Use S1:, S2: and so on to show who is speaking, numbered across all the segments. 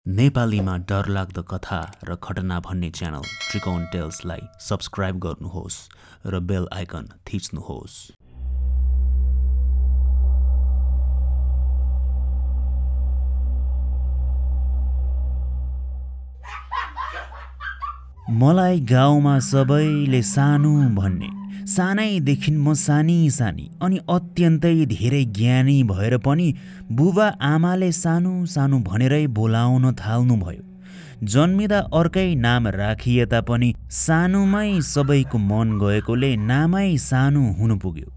S1: नेपालीमा डरलाग्दो कथा र घटना भन्ने च्यानल त्रिकोण टेल्सलाई सब्स्क्राइब गर्नुहोस् र बेल आइकन थिच्नुहोस्। मलाई गाउँमा सबैले सानो भन्ने, सानैदेखि म सानी अनि अत्यन्तै धेरै ज्ञानी भएर पनि बुबा आमाले सानो सानो भनेरै बोलाउन थाल्नुभयो। जन्मिँदा अर्कै नाम राखिए तापनि सानोमै सबैको मन गएकोले नामै सानो हुनु पुग्यो।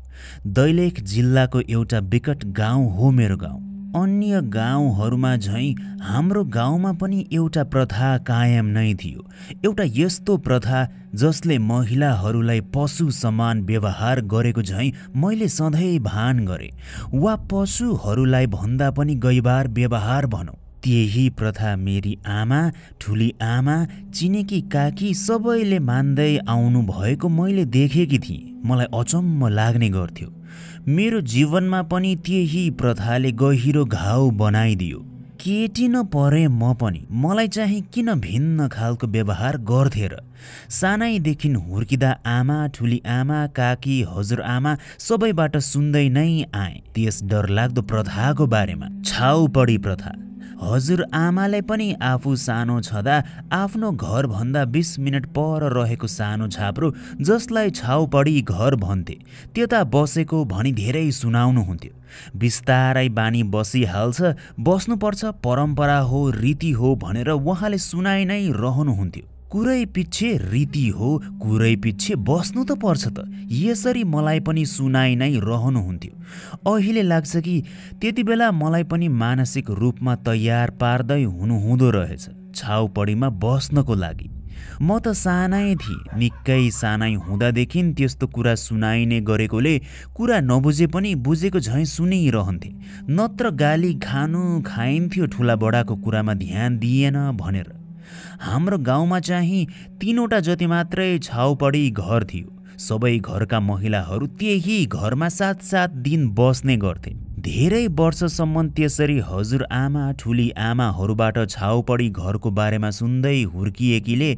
S1: दैलेख जिल्लाको एउटा विकट गाउँ हो मेरो गाउँ। अन्य गाउँहरूमा झैं हाम्रो गाउँमा पनि एउटा प्रथा कायम नै थियो। एउटा यस्तो प्रथा जसले महिलाहरूलाई पशु समान व्यवहार गरेको झैं मैले सधैँ भान गरे, वा पशुहरूलाई भन्दा पनि गैबार व्यवहार भनौँ। त्यही प्रथा मेरी आमा, ठुली आमा, चिनेकी काकी सबैले मान्दै आउनु भएको मैले देखेकी थिएँ। मलाई अचम्म लाग्ने गर्थ्यो। मेरो जीवनमा पनि त्यही प्रथाले गहिरो घाउ बनाइदियो। केटी न परे म पनि, मलाई चाहिँ किन भिन्न खालको व्यवहार गर्थे र। सानैदेखि हुर्किँदा आमा, ठुली आमा, काकी, हजुरआमा सबैबाट सुन्दै नै आएँ त्यस डरलाग्दो प्रथाको बारेमा। छाउपडी प्रथा। हजुरआमाले पनि आफू सानो छँदा आफ्नो घरभन्दा 20 मिनट पर रहेको सानो छाप्रो, जसलाई छाउपडी घर भन्थे, त्यता बसेको भनी धेरै सुनाउनुहुन्थ्यो। बिस्तारै बानी बसिहाल्छ, बस्नुपर्छ, परम्परा हो, रीति हो भनेर उहाँले सुनाइ नै रहनुहुन्थ्यो। कुरै पिच्छे रीति हो, कुरै पिच्छे बस्नु त पर्छ त, यसरी मलाई पनि सुनाइ नै रहनुहुन्थ्यो। अहिले लाग्छ कि त्यति बेला मलाई पनि मानसिक रूपमा तयार पार्दै हुनुहुँदो रहेछ छाउपडीमा बस्नको लागि। म त सानै थिएँ, निकै सानै हुँदादेखि त्यस्तो कुरा सुनाइने गरेकोले कुरा नबुझे पनि बुझेको झैं सुनिरहन्थे। नत्र गाली खाइन्थ्यो ठुला बडाको कुरामा ध्यान दिएन भनेर। हाम्रो गाउँमा चाहिँ 3वटा जति मात्रै छाउपडी घर थियो। सबै घरका महिलाहरू त्यही घरमा 7-7 दिन बस्ने गर्थे। धेरै वर्षसम्म त्यसरी हजुरआमा, ठुली आमाहरूबाट छाउपडी घरको बारेमा सुन्दै हुर्किएकीले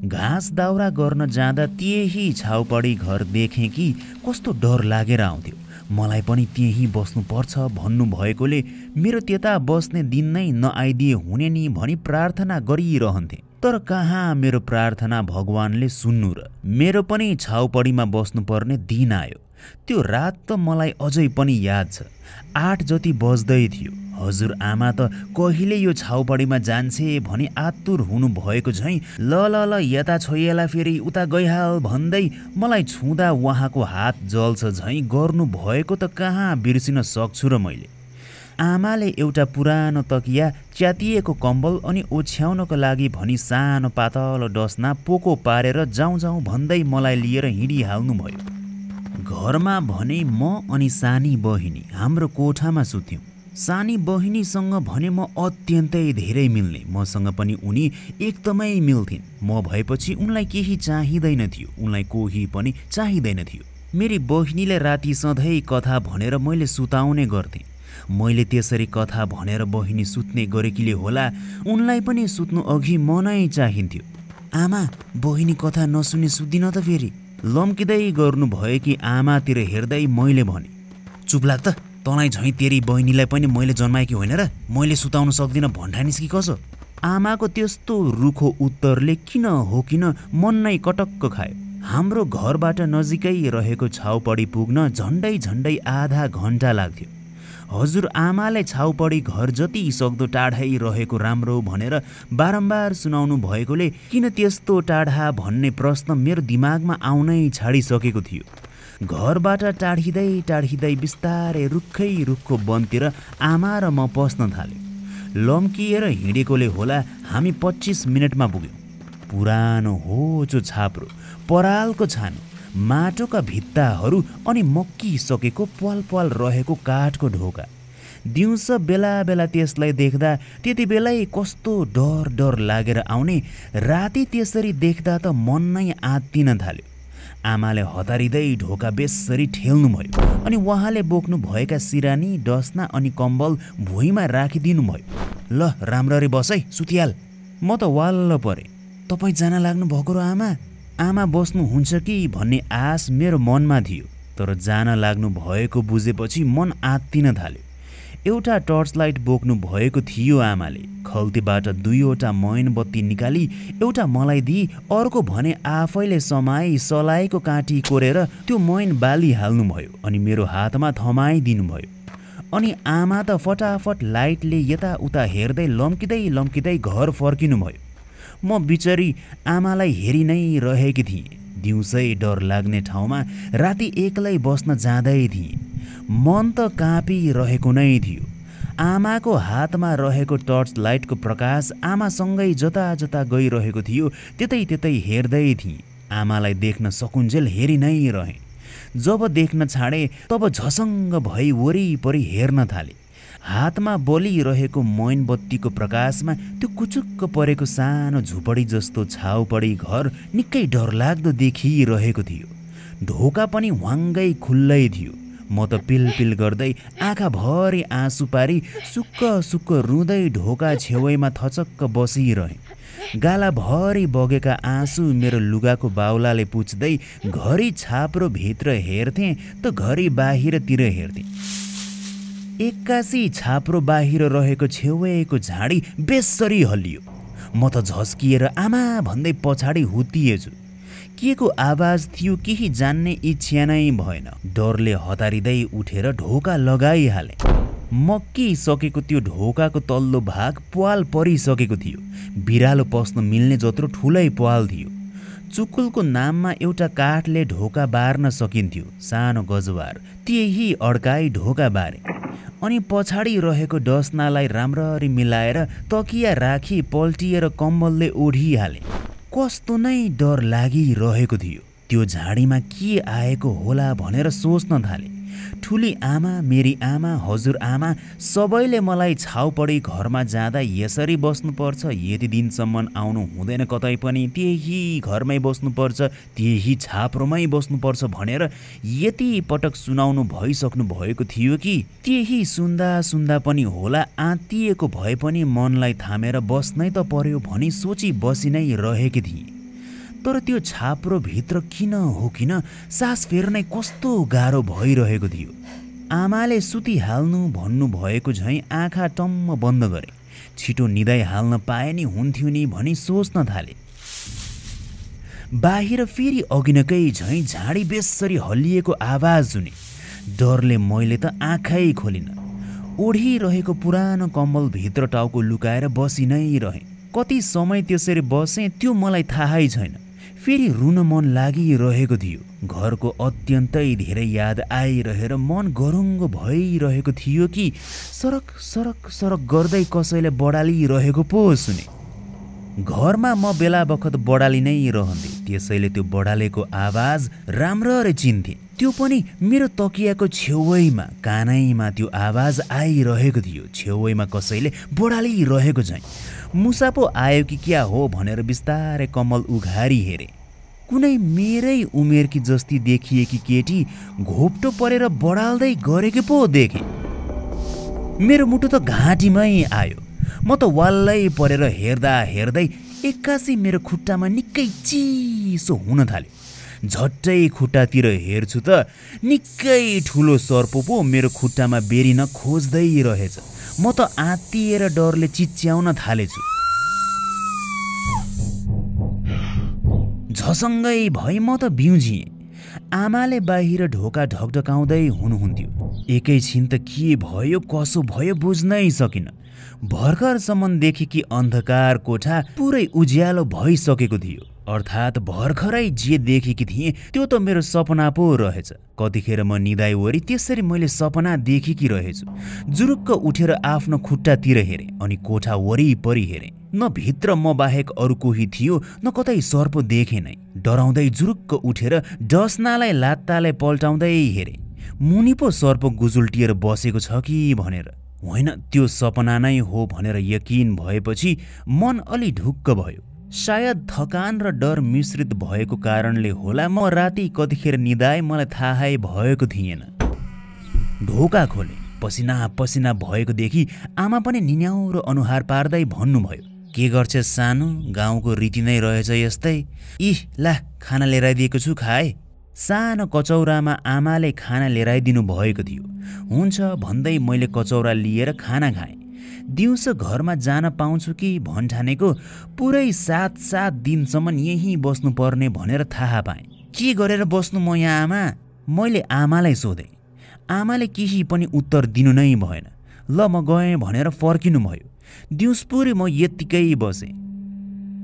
S1: घाँस दाउरा गर्न जाँदा त्यही छाउपडी घर देखेँ कि कस्तो डर लागेर आउँथ्यो। मलाई पनि त्यही बस्नुपर्छ भन्नु भएकोले मेरो त्यता बस्ने दिन नै नआइदिए हुने नि भनी प्रार्थना गरिरहन्थे। तर कहाँ मेरो प्रार्थना भगवानले सुन्नु र। मेरो पनि छाउपडीमा बस्नुपर्ने दिन आयो। त्यो रात त मलाई अझै पनि याद छ। 8 जति बज्दै थियो। हजुरआमा त कहिले यो छाउपडीमा जान्छे भनी आतुर हुनु भएको झैं ल यता छोइएला, फेरि उता गइहाल भन्दै मलाई छुँदा उहाँको हात जल्छ झैं गर्नु भएको त कहाँ बिर्सिन सक्छु र मैले। आमाले एउटा पुरानो तकिया, च्यातिएको कम्बल अनि ओछ्याउनको लागि भनी सानो पातलो डसना पोको पारेर जाउँ भन्दै मलाई लिएर हिँडिहाल्नु भयो। घरमा भने म अनि सानी बहिनी हाम्रो कोठामा सुत्थ्यौँ। सानी बहिनीसँग भने म अत्यन्तै धेरै मिल्ने, मसँग पनि उनी एकदमै मिल्थिन्। म भएपछि उनलाई केही चाहिँदैन थियो, उनलाई कोही पनि चाहिँदैन थियो। मेरी बहिनीले राति सधैँ कथा भनेर मैले सुताउने गर्थेँ। मैले त्यसरी कथा भनेर बहिनी सुत्ने गरेकीले होला उनलाई पनि सुत्नु अघि मनै चाहिन्थ्यो। आमा, बहिनी कथा नसुने सुत्दिन त फेरि, लम्किँदै गर्नु भयो कि आमातिर हेर्दै मैले भने। चुप लाग त, तँलाई झैं तेरी बहिनीलाई पनि मैले जन्माएकी होइन र, मैले सुताउन सक्दिनँ भन्ठानिस् कि कसो। आमाको त्यस्तो रुखो उत्तरले किन हो किन मन नै कटक्क खायो। हाम्रो घरबाट नजिकै रहेको छाउपडी पुग्न झन्डै आधा घन्टा लाग्थ्यो। हजुरआमाले छाउपडी घर जति सक्दो टाढै रहेको राम्रो भनेर बारम्बार सुनाउनु भएकोले किन त्यस्तो टाढा भन्ने प्रश्न मेरो दिमागमा आउनै छाडिसकेको थियो। घरबाट टाढिँदै बिस्तारै रुखो वनतिर आमा र म पस्न थाल्यौँ। लम्किएर हिँडेकोले होला हामी 25 मिनटमा पुग्यौँ। पुरानो होचो छाप्रो, परालको छानो, माटोका भित्ताहरू अनि मक्किसकेको प्वाल रहेको काठको ढोका। दिउँसो बेला त्यसलाई देख्दा त्यति बेलै कस्तो डर लागेर आउने, राति त्यसरी देख्दा त मन नै आत्तिन थाल्यो। आमाले हतारिँदै ढोका बेसरी ठेल्नुभयो अनि उहाँले बोक्नु भएका सिरानी, डसना अनि कम्बल भुइँमा राखिदिनु भयो। ल राम्ररी बस है, सुतिहाल। म त वाल्ल परे। तपाईँ जान लाग्नु भएको र आमा? आमा बस्नुहुन्छ कि भन्ने आश मेरो मनमा थियो, तर जान लाग्नु भएको बुझेपछि मन आत्तिन थाल्यो। एउटा टर्च लाइट बोक्नु भएको थियो आमाले। खल्तीबाट 2वटा मोमबत्ती निकाली एउटा मलाई दिई अर्को भने आफैले समाई सलाइको काँटी कोरेर त्यो मोइन बालिहाल्नुभयो अनि मेरो हातमा थमाइदिनुभयो। अनि आमा त फटाफट लाइटले यताउता हेर्दै लम्किँदै घर फर्किनुभयो। म बिचरी आमालाई हेरि नै रहेकी थिएँ। दिउँसै डर लाग्ने ठाउँमा राति एक्लै बस्न जाँदै थिएँ। मन त काँपिरहेको नै थियो। आमाको हातमा रहेको टर्च लाइटको प्रकाश आमासँगै जता जता गइरहेको थियो, त्यतै हेर्दै थिएँ। आमालाई देख्न सकुन्जेल हेरि नै रहेँ। जब देख्न छाडे तब झसङ्ग भई वरिपरि हेर्न थाले। हातमा बलिरहेको मोमबत्तीको प्रकाशमा त्यो कुचुक्क परेको सानो झुपडी जस्तो छाउपडी घर निकै डरलाग्दो देखिरहेको थियो। ढोका पनि वाङ्गै खुल्लै थियो। म त पिलपिल गर्दै आँखाभरि आँसु पारी सुक्क रुँदै ढोका छेउैमा थचक्क बसिरहेँ। गालाभरि बगेका आँसु मेरो लुगाको बाउलाले पुछ्दै घरि छाप्रो भित्र हेर्थेँ त घरि बाहिरतिर हेर्थेँ। एक्कासी छाप्रो बाहिर रहेको छेउैको झाडी बेसरी हल्लियो। म त झस्किएर आमा भन्दै पछाडि हुत्तिएछु। के को आवाज थियो केही जान्ने इच्छा नै भएन। डरले हतारिँदै उठेर ढोका लगाइहालेँ। मक्किसकेको त्यो ढोकाको तल्लो भाग प्वाल परिसकेको थियो। बिरालो पस्न मिल्ने जत्रो ठुलै प्वाल थियो। चुकुलको नाममा एउटा काठले ढोका बार्न सकिन्थ्यो, सानो गजवार। त्यही अड्काई ढोका बारे अनि पछाडि रहेको डसनालाई राम्ररी मिलाएर तकिया राखी पल्टिएर कम्बलले ओढिहालेँ। कस्तो नै डर लागिरहेको थियो। त्यो झाडीमा के आएको होला भनेर सोच्न थालेँ। ठुली आमा, मेरी आमा, हजुरआमा सबैले मलाई छाउपडी घरमा जाँदा यसरी बस्नुपर्छ, यति दिनसम्म आउनु हुँदैन कतै पनि, त्यही घरमै बस्नुपर्छ, त्यही छाप्रोमै बस्नुपर्छ भनेर यति पटक सुनाउनु भइसक्नु भएको थियो कि त्यही सुन्दा पनि होला आत्तिएको भए पनि मनलाई थामेर बस्नै त पर्यो भनी सोची बसी नै रहेकी थिएँ। तर त्यो छाप्रो भित्र किन हो किन सास फेर्नै कस्तो गाह्रो भइरहेको थियो। आमाले सुतिहाल्नु भन्नुभएको झैँ आँखा टम्म बन्द गरे। छिटो निदाइ हाल्न पाए नि हुन्थ्यो नि भनी सोच्न थाले। बाहिर फेरि अघिनकै झैँ झाडी बेसरी हल्लिएको आवाज सुने। डरले मैले त आँखै खोलिन। ओढिरहेको पुरानो कम्बल भित्र टाउको लुकाएर बसी नै रहेँ। कति समय त्यसरी बसेँ त्यो मलाई थाहै छैन। फेरि रुन मन लागिरहेको थियो। घरको अत्यन्तै धेरै याद आइरहेर मन गरुङ्गो भइरहेको थियो कि सरक सरक सरक गर्दै कसैले बडालिरहेको पो सुने। घरमा म बेला बखत बडाली नै रहन्थेँ, त्यसैले त्यो बडालेको आवाज राम्ररी चिन्थेँ। त्यो पनि मेरो तकियाको छेउैमा, कानैमा त्यो आवाज आइरहेको थियो। छेउैमा कसैले बडालिरहेको झैँ। मुसा पो आयो कि क्या हो भनेर बिस्तारै कम्बल उघारी हेरे। कुनै मेरै उमेरकी जस्ती देखिएकी केटी घोप्टो परेर बडाल्दै गरेकी पो देखेँ। मेरो मुटु त घाँटीमै आयो। म त वाल्लै परेर हेर्दा हेर्दै एक्कासी मेरो खुट्टामा निकै चिसो हुन थाल्यो। झट्टै खुट्टातिर हेर्छु त निकै ठुलो सर्प पो मेरो खुट्टामा बेरिन खोज्दै रहेछ। म त आत्तिएर डरले चिच्याउन थालेछु। झसङ्गै भई म त बिउजिएँ। आमाले बाहिर ढोका ढकढकाउँदै हुनुहुन्थ्यो। एकैछिन त के भयो कसो भयो बुझ्नै सकिन। भर्खरसम्म देखेकी अन्धकार कोठा पुरै उज्यालो भइसकेको थियो। अर्थात् भर्खरै जे देखेकी थिएँ त्यो त मेरो सपना पो रहेछ। कतिखेर म निदाइ वरी त्यसरी मैले सपना देखेकी रहेछु। जुरुक्क उठेर आफ्नो खुट्टातिर हेरेँ अनि कोठा वरिपरि हेरेँ। न भित्र म बाहेक अरू कोही थियो न कतै सर्प देखेँ नै। डराउँदै जुरुक्क उठेर डसनालाई लात्ताले पल्टाउँदै हेरेँ। मुनि पो सर्प गुजुल्टिएर बसेको छ कि भनेर। होइन, त्यो सपना नै हो भनेर यकिन भएपछि मन अलि ढुक्क भयो। सायद थकान र डर मिश्रित भएको कारणले होला म राति कतिखेर निदाए मलाई थाहै भएको थिएन। ढोका खोले, पसिना पसिना भएको देखि आमा पनि निन्याउरो अनुहार पार्दै भन्नुभयो, के गर्छ सानो, गाउँको रीति नै रहेछ यस्तै। ला खाना लिएर आइदिएको छु, खाए। सानो कचौरामा आमाले खाना लिएर आइदिनु भएको थियो। हुन्छ भन्दै मैले कचौरा लिएर खाना खाएँ। दिउँसो घरमा जान पाउँछु कि भन्ठानेको पुरै 7 दिनसम्म यहीँ बस्नुपर्ने भनेर थाहा पाएँ। के गरेर बस्नु म यहाँ आमा? मैले आमालाई सोधेँ। आमाले केही पनि उत्तर दिनु नै भएन। ल म गएँ भनेर फर्किनु भयो। दिउँसपुरी म यत्तिकै बसेँ।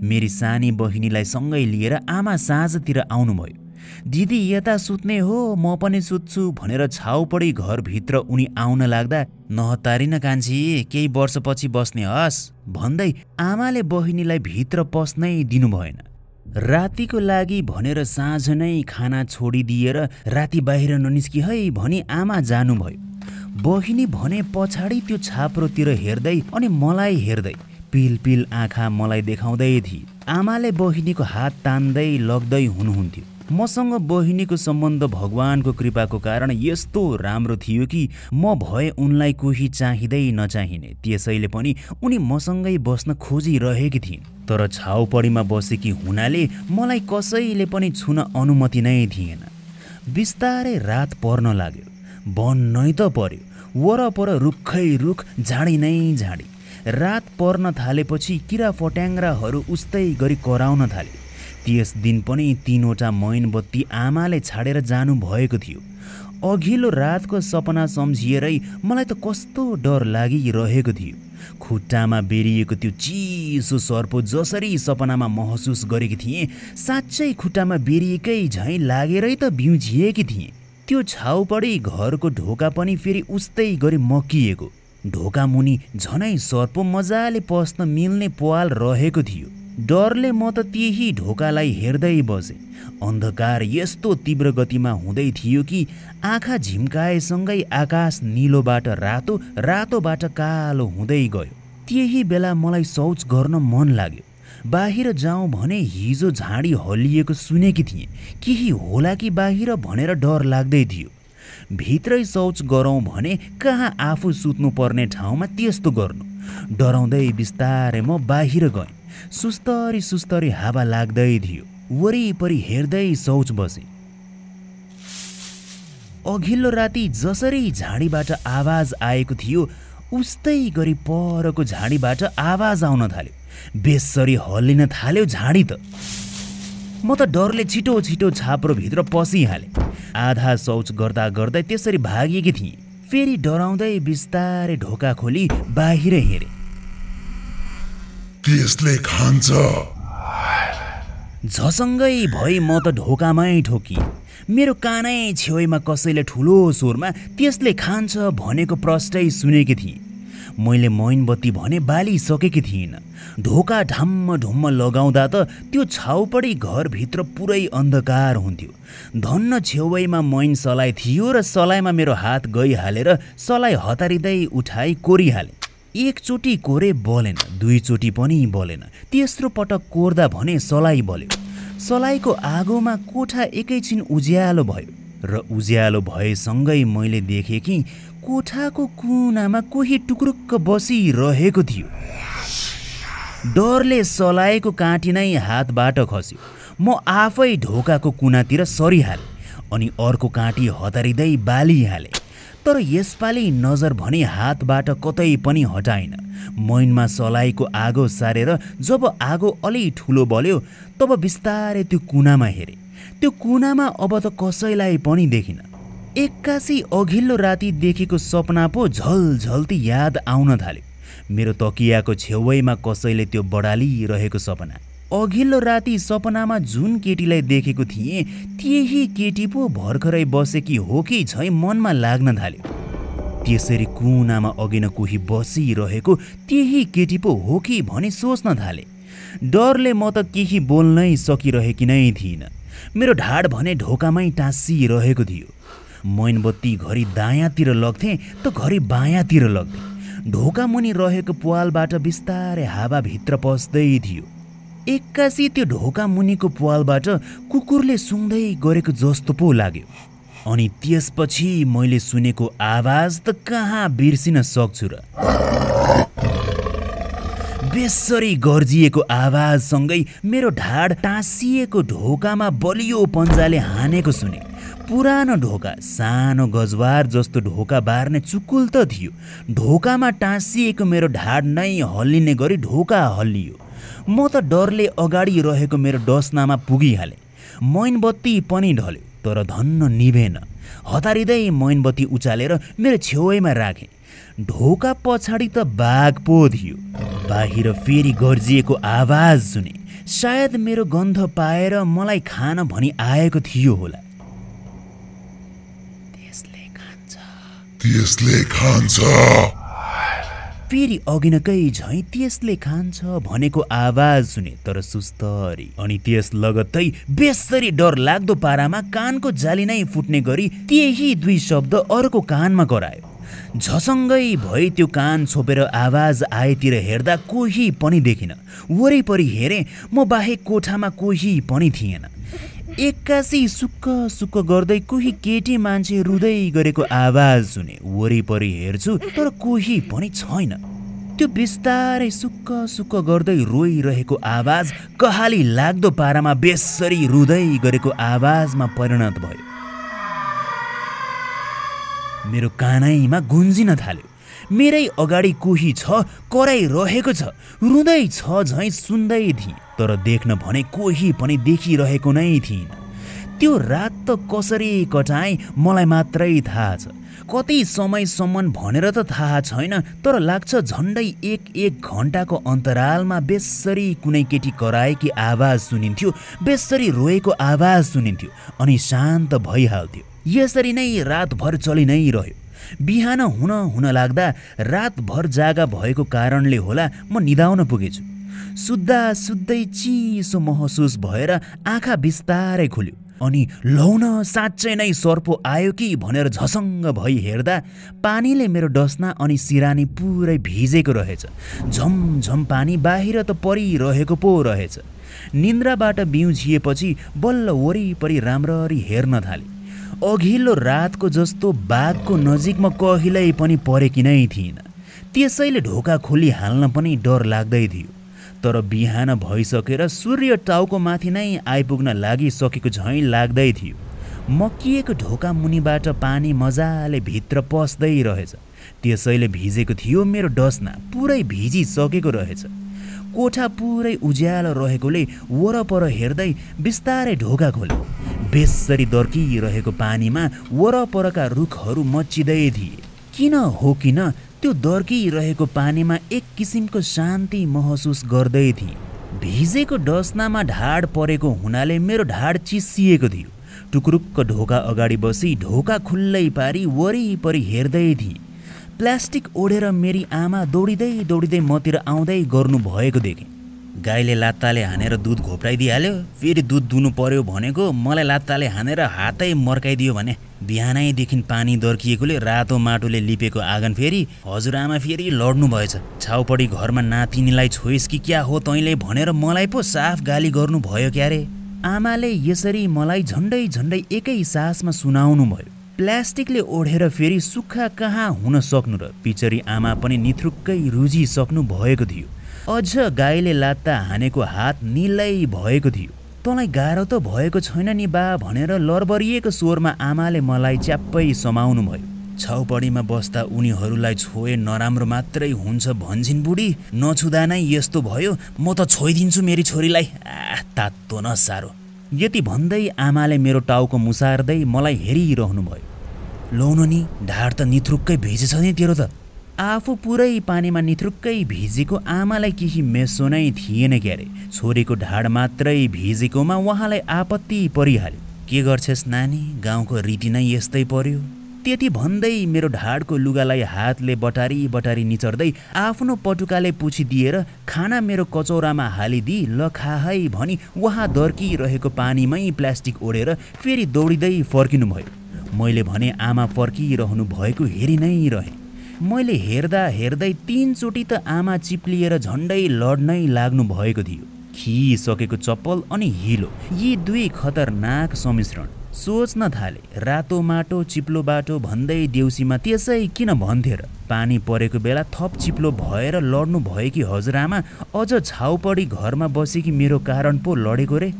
S1: मेरी सानी बहिनीलाई सँगै लिएर आमा साँझतिर आउनुभयो। दिदी यता सुत्ने हो, म पनि सुत्छु भनेर छाउपडी घरभित्र उनी आउन लाग्दा, नहतारिन कान्छी, केही वर्षपछि बस्ने हस् भन्दै आमाले बहिनीलाई भित्र पस्नै दिनु भएन। रातिको लागि भनेर साँझ नै खाना छोडिदिएर राति बाहिर ननिस्की है भनी आमा जानुभयो। बहिनी भने पछाडि त्यो छाप्रोतिर हेर्दै अनि मलाई हेर्दै पिल पिल आँखा मलाई देखाउँदै थिए। आमाले बहिनीको हात तान्दै लग्दै हुनुहुन्थ्यो। मसँग बहिनीको सम्बन्ध भगवानको कृपाको कारण यस्तो राम्रो थियो कि म भए उनलाई कोही चाहिँदै नचाहिने, त्यसैले पनि उनी मसँगै बस्न खोजिरहेकी थिइन्। तर छाउपडीमा बसेकी हुनाले मलाई कसैले पनि छुन अनुमति नै थिएन। बिस्तारै रात पर्न लाग्यो। बन नै त पर्यो। वरपर रुखै रुख, झाडी नै झाडी। रात पर्न थालेपछि किरा फट्याङ्ग्राहरू उस्तै गरी कराउन थाले। त्यस दिन पनि 3वटा मैनबत्ती आमाले छाडेर जानु भएको थियो। अघिल्लो रातको सपना सम्झिएरै मलाई त कस्तो डर लागिरहेको थियो। खुट्टामा बेरिएको त्यो चिसो सर्पो जसरी सपनामा महसुस गरेकी थिएँ, साँच्चै खुट्टामा बेरिएकै झैँ लागेरै त बिउझिएकी थिएँ। त्यो छाउपडी घरको ढोका पनि फेरि उस्तै गरी मकिएको। ढोका मुनि झनै सर्पो मजाले पस्न मिल्ने प्वाल रहेको थियो। डरले म त त्यही ढोकालाई हेर्दै बसेँ। अन्धकार यस्तो तीव्र गतिमा हुँदै थियो कि आँखा झिम्काएसँगै आकाश निलोबाट रातो, रातोबाट कालो हुँदै गयो। त्यही बेला मलाई शौच गर्न मन लाग्यो। बाहिर जाउँ भने हिजो झाडी हल्लिएको सुनेकी थिएँ। केही होला कि बाहिर भनेर डर लाग्दै थियो। भित्रै शौच गरौँ भने कहाँ आफू सुत्नुपर्ने ठाउँमा त्यस्तो गर्नु। डराउँदै बिस्तारै म बाहिर गएँ। सुस्तरी सुस्तरी हावा लाग्दै थियो। वरिपरि हेर्दै शौच बसे। अघिल्लो राति जसरी झाडीबाट आवाज आएको थियो उस्तै गरी परको झाडीबाट आवाज आउन थाल्यो। बेसरी हल्लिन थाल्यो झाडी त। म त डरले छिटो छिटो छाप्रोभित्र पसिहालेँ। आधा शौच गर्दा गर्दै त्यसरी भागेकी थिएँ। फेरि डराउँदै बिस्तारै ढोका खोली बाहिर हेरेँ।
S2: त्यसले खान्छ।
S1: झसङ्गै भई म त ढोकामै ठोकिएँ। मेरो कानै छेउमा कसैले ठुलो स्वरमा त्यसले खान्छ भनेको प्रष्टै सुनेकी थिएँ। मैले मैनबत्ती भने बालिसकेकी थिइनँ। ढोका ढाम्म ढुम्म लगाउँदा त त्यो छाउपडी घरभित्र पुरै अन्धकार हुन्थ्यो। धन्न छेउमा मैन सलाई थियो र सलाइमा मेरो हात गइहालेर सलाई हतारिँदै उठाई कोरिहालेँ। एकचोटि कोरे बलेन, 2 चोटि पनि बलेन। तेस्रो पटक कोर्दा भने सलाई बल्यो। सलाइको आगोमा कोठा एकैछिन उज्यालो भयो र उज्यालो भएसँगै मैले देखेँ कि कोठाको कुनामा कोही टुक्रुक्क बसिरहेको थियो। डरले सलाइको काँटी नै हातबाट खस्यो। म आफै ढोकाको कुनातिर सरिहालेँ अनि अर्को काँटी हतारिँदै बालिहालेँ। तर यसपालि नजर भने हातबाट कतै पनि हटाइन। मैनमा सलाइको आगो सारेर जब आगो अलि ठुलो बल्यो तब बिस्तारै त्यो कुनामा हेरेँ। त्यो कुनामा अब त कसैलाई पनि देखिन। एक्कासी अघिल्लो राति देखेको सपना पो झलझल्ती याद आउन थाल्यो। मेरो तकियाको छेउमा कसैले त्यो बढालिरहेको सपना। अघिल्लो राति सपनामा जुन केटीलाई देखेको थिएँ त्यही केटी पो भर्खरै बसेकी हो कि झैँ मनमा लाग्न थाल्यो। त्यसरी कुनामा अघि न कोही बसिरहेको त्यही केटी पो हो कि भनी सोच्न थाले। डरले म त केही बोल्नै सकिरहेकी नै थिइनँ। मेरो ढाड भने ढोकामै टाँसिरहेको थियो। मैनबत्ती घरि दायाँतिर लग्थेँ त घरि बायाँतिर लग्थेँ। ढोका मुनि रहेको प्वालबाट बिस्तारै हावा भित्र पस्दै थियो। एक्कासी त्यो ढोका मुनिको प्वालबाट कुकुरले सुँग्दै गरेको जस्तो पो लाग्यो। अनि त्यसपछि मैले सुनेको आवाज त कहाँ बिर्सिन सक्छु र। बेसरी गर्जिएको आवाजसँगै मेरो ढाड टाँसिएको ढोकामा बलियो पन्जाले हानेको सुने। पुरानो ढोका, सानो गजवार जस्तो ढोका बार्ने चुकुल त थियो। ढोकामा टाँसिएको मेरो ढाड नै हल्लिने गरी ढोका हल्लियो। म त डरले अगाडि रहेको मेरो डसनामा पुगिहालेँ। मैनबत्ती पनि ढल्यो, तर धन्न निभेन। हतारिँदै मैनबत्ती उचालेर मेरो छेउमा राखेँ। ढोका पछाडि त बाघ पो थियो। बाहिर फेरि गर्जिएको आवाज सुने। सायद मेरो गन्ध पाएर मलाई खान भनी आएको थियो होला।
S2: त्यसले खान्छ।
S1: फेरि अघिनकै झैँ त्यसले खान्छ भनेको आवाज सुने, तर सुस्तरी। अनि त्यस लगत्तै बेसरी डर लाग्दो पारामा कानको जाली नै फुट्ने गरी त्यही दुई शब्द अर्को कानमा करायो। झसङ्गै भई त्यो कान छोपेर आवाज आएतिर हेर्दा कोही पनि देखिन। वरिपरि हेरेँ, म बाहेक कोठामा कोही पनि थिएन। एक्कासी सुक्क सुक्क गर्दै कोही केटी मान्छे रुँदै गरेको आवाज सुने। वरिपरि हेर्छु, तर कोही पनि छैन। त्यो बिस्तारै सुक्क सुक्क गर्दै रोइरहेको आवाज कहाली लाग्दो पारामा बेसरी रुँदै गरेको आवाजमा परिणत भयो। मेरो कानैमा गुन्जिन थाल्यो। मेरै अगाडि कोही छ, कराइरहेको छ, रुँदै छ झैँ सुन्दै थिएँ, तर देख्न भने कोही पनि देखिरहेको नै थिएन। त्यो रात त कसरी कटाएँ मलाई मात्रै थाहा छ। कति समयसम्म भनेर त थाहा छैन, तर लाग्छ झन्डै एक घन्टाको अन्तरालमा बेसरी कुनै केटी कराएकी आवाज सुनिन्थ्यो, बेसरी रोएको आवाज सुनिन्थ्यो, अनि शान्त भइहाल्थ्यो। यसरी नै रातभर चलि नै रह्यो। बिहान हुन लाग्दा रातभर जागा भएको कारणले होला म निदाउन पुगेछु। सुत्दा सुत्दै चिसो महसुस भएर आँखा बिस्तारै खुल्यो। अनि लौन साँच्चै नै सर्पो आयो कि भनेर झसङ्ग भई हेर्दा पानीले मेरो डसना अनि सिरानी पुरै भिजेको रहेछ। झमझम पानी बाहिर त परिरहेको पो रहेछ। निन्द्राबाट बिउझिएपछि बल्ल वरिपरि राम्ररी हेर्न थालेँ। अघिल्लो रातको जस्तो बाघको नजिकमा कहिल्यै पनि परेकी नै थिएन। त्यसैले ढोका खोलिहाल्न पनि डर लाग्दै थियो। तर बिहान भइसकेर सूर्य टाउको माथि नै आइपुग्न लागिसकेको झैँ लाग्दै थियो। मकिएको ढोका मुनिबाट पानी मजाले भित्र पस्दै रहेछ। त्यसैले भिजेको थियो मेरो डसना, पुरै भिजिसकेको रहेछ। कोठा पुरै उज्यालो रहेकोले वरपर हेर्दै बिस्तारै ढोका खोले। बेसरी दर्किरहेको पानीमा वरपरका रुखहरू मच्चिँदै थिए। किन हो किन त्यो दर्किरहेको पानीमा एक किसिमको शान्ति महसुस गर्दै थिएँ। भिजेको डसनामा ढाड परेको हुनाले मेरो ढाड चिसिएको थियो। टुक्रुक्क ढोका अगाडि बसी ढोका खुल्लै पारी वरिपरि हेर्दै थिएँ। प्लास्टिक ओढेर मेरी आमा दौडिँदै दौडिँदै मतिर आउँदै गर्नु भएको देखेँ। गाईले लात्ताले हानेर दुध घोप्राइदिइहाल्यो, फेरि दुध दुनु पर्यो भनेको मलाई लात्ताले हानेर हातै मर्काइदियो भने बिहानैदेखि पानी दर्किएकोले रातो माटोले लिपेको आँगन फेरि हजुरआमा फेरि लड्नु भएछ। छाउपडी घरमा नातिनीलाई छोइस् कि क्या हो तैँले भनेर मलाई पो साफ गाली गर्नु भयो क्यारे। आमाले यसरी मलाई झन्डै झन्डै एकै सासमा सुनाउनु भयो। प्लास्टिकले ओढेर फेरि सुक्खा कहाँ हुन सक्नु र पिचरी आमा पनि निथ्रुक्कै रुजिसक्नु भएको थियो। अझ गाईले लात्ता हानेको हात निलै भएको थियो। तँलाई गाह्रो त भएको छैन नि बा भनेर लरबरिएको स्वरमा आमाले मलाई च्याप्पै समाउनु भयो। छाउपडीमा बस्दा उनीहरूलाई छोए नराम्रो मात्रै हुन्छ भन्छन् बुढी, नछुदा नै यस्तो भयो, म त छोइदिन्छु मेरी छोरीलाई। तातो न साह्रो। यति भन्दै आमाले मेरो टाउको मुसार्दै मलाई हेरिरहनु भयो। लौन नि, ढाड त निथ्रुक्कै भिजेछ नि तेरो त। आफू पुरै पानीमा निथ्रुक्कै भिजेको आमालाई केही मेसो नै थिएन क्यारे। छोरीको ढाड मात्रै भिजेकोमा उहाँलाई आपत्ति परिहाल्यो। के गर्छेस् नानी, गाउँको रीति नै यस्तै पर्यो। त्यति भन्दै मेरो ढाडको लुगालाई हातले बटारी बटारी निचर्दै आफ्नो पटुकाले पुछिदिएर खाना मेरो कचौरामा हालिदिई ल खा है भनी उहाँ दर्किरहेको पानीमै प्लास्टिक ओढेर फेरि दौडिँदै फर्किनु भयो। मैले भने आमा फर्किरहनु भएको हेरि नै रहेँ। मैले हेर्दा हेर्दै 3 चोटि त आमा चिप्लिएर झन्डै लड्नै लाग्नु भएको थियो। खिसकेको चप्पल अनि हिलो, यी दुई खतरनाक सम्मिश्रण। सोच्न थाले, रातो माटो चिप्लो बाटो भन्दै देउसीमा त्यसै किन भन्थे र? पानी परेको बेला थप चिप्लो भएर लड्नु भयो कि हजुरआमा? अझ छाउपडी घरमा बसेकी मेरो कारण पो लडेको रे?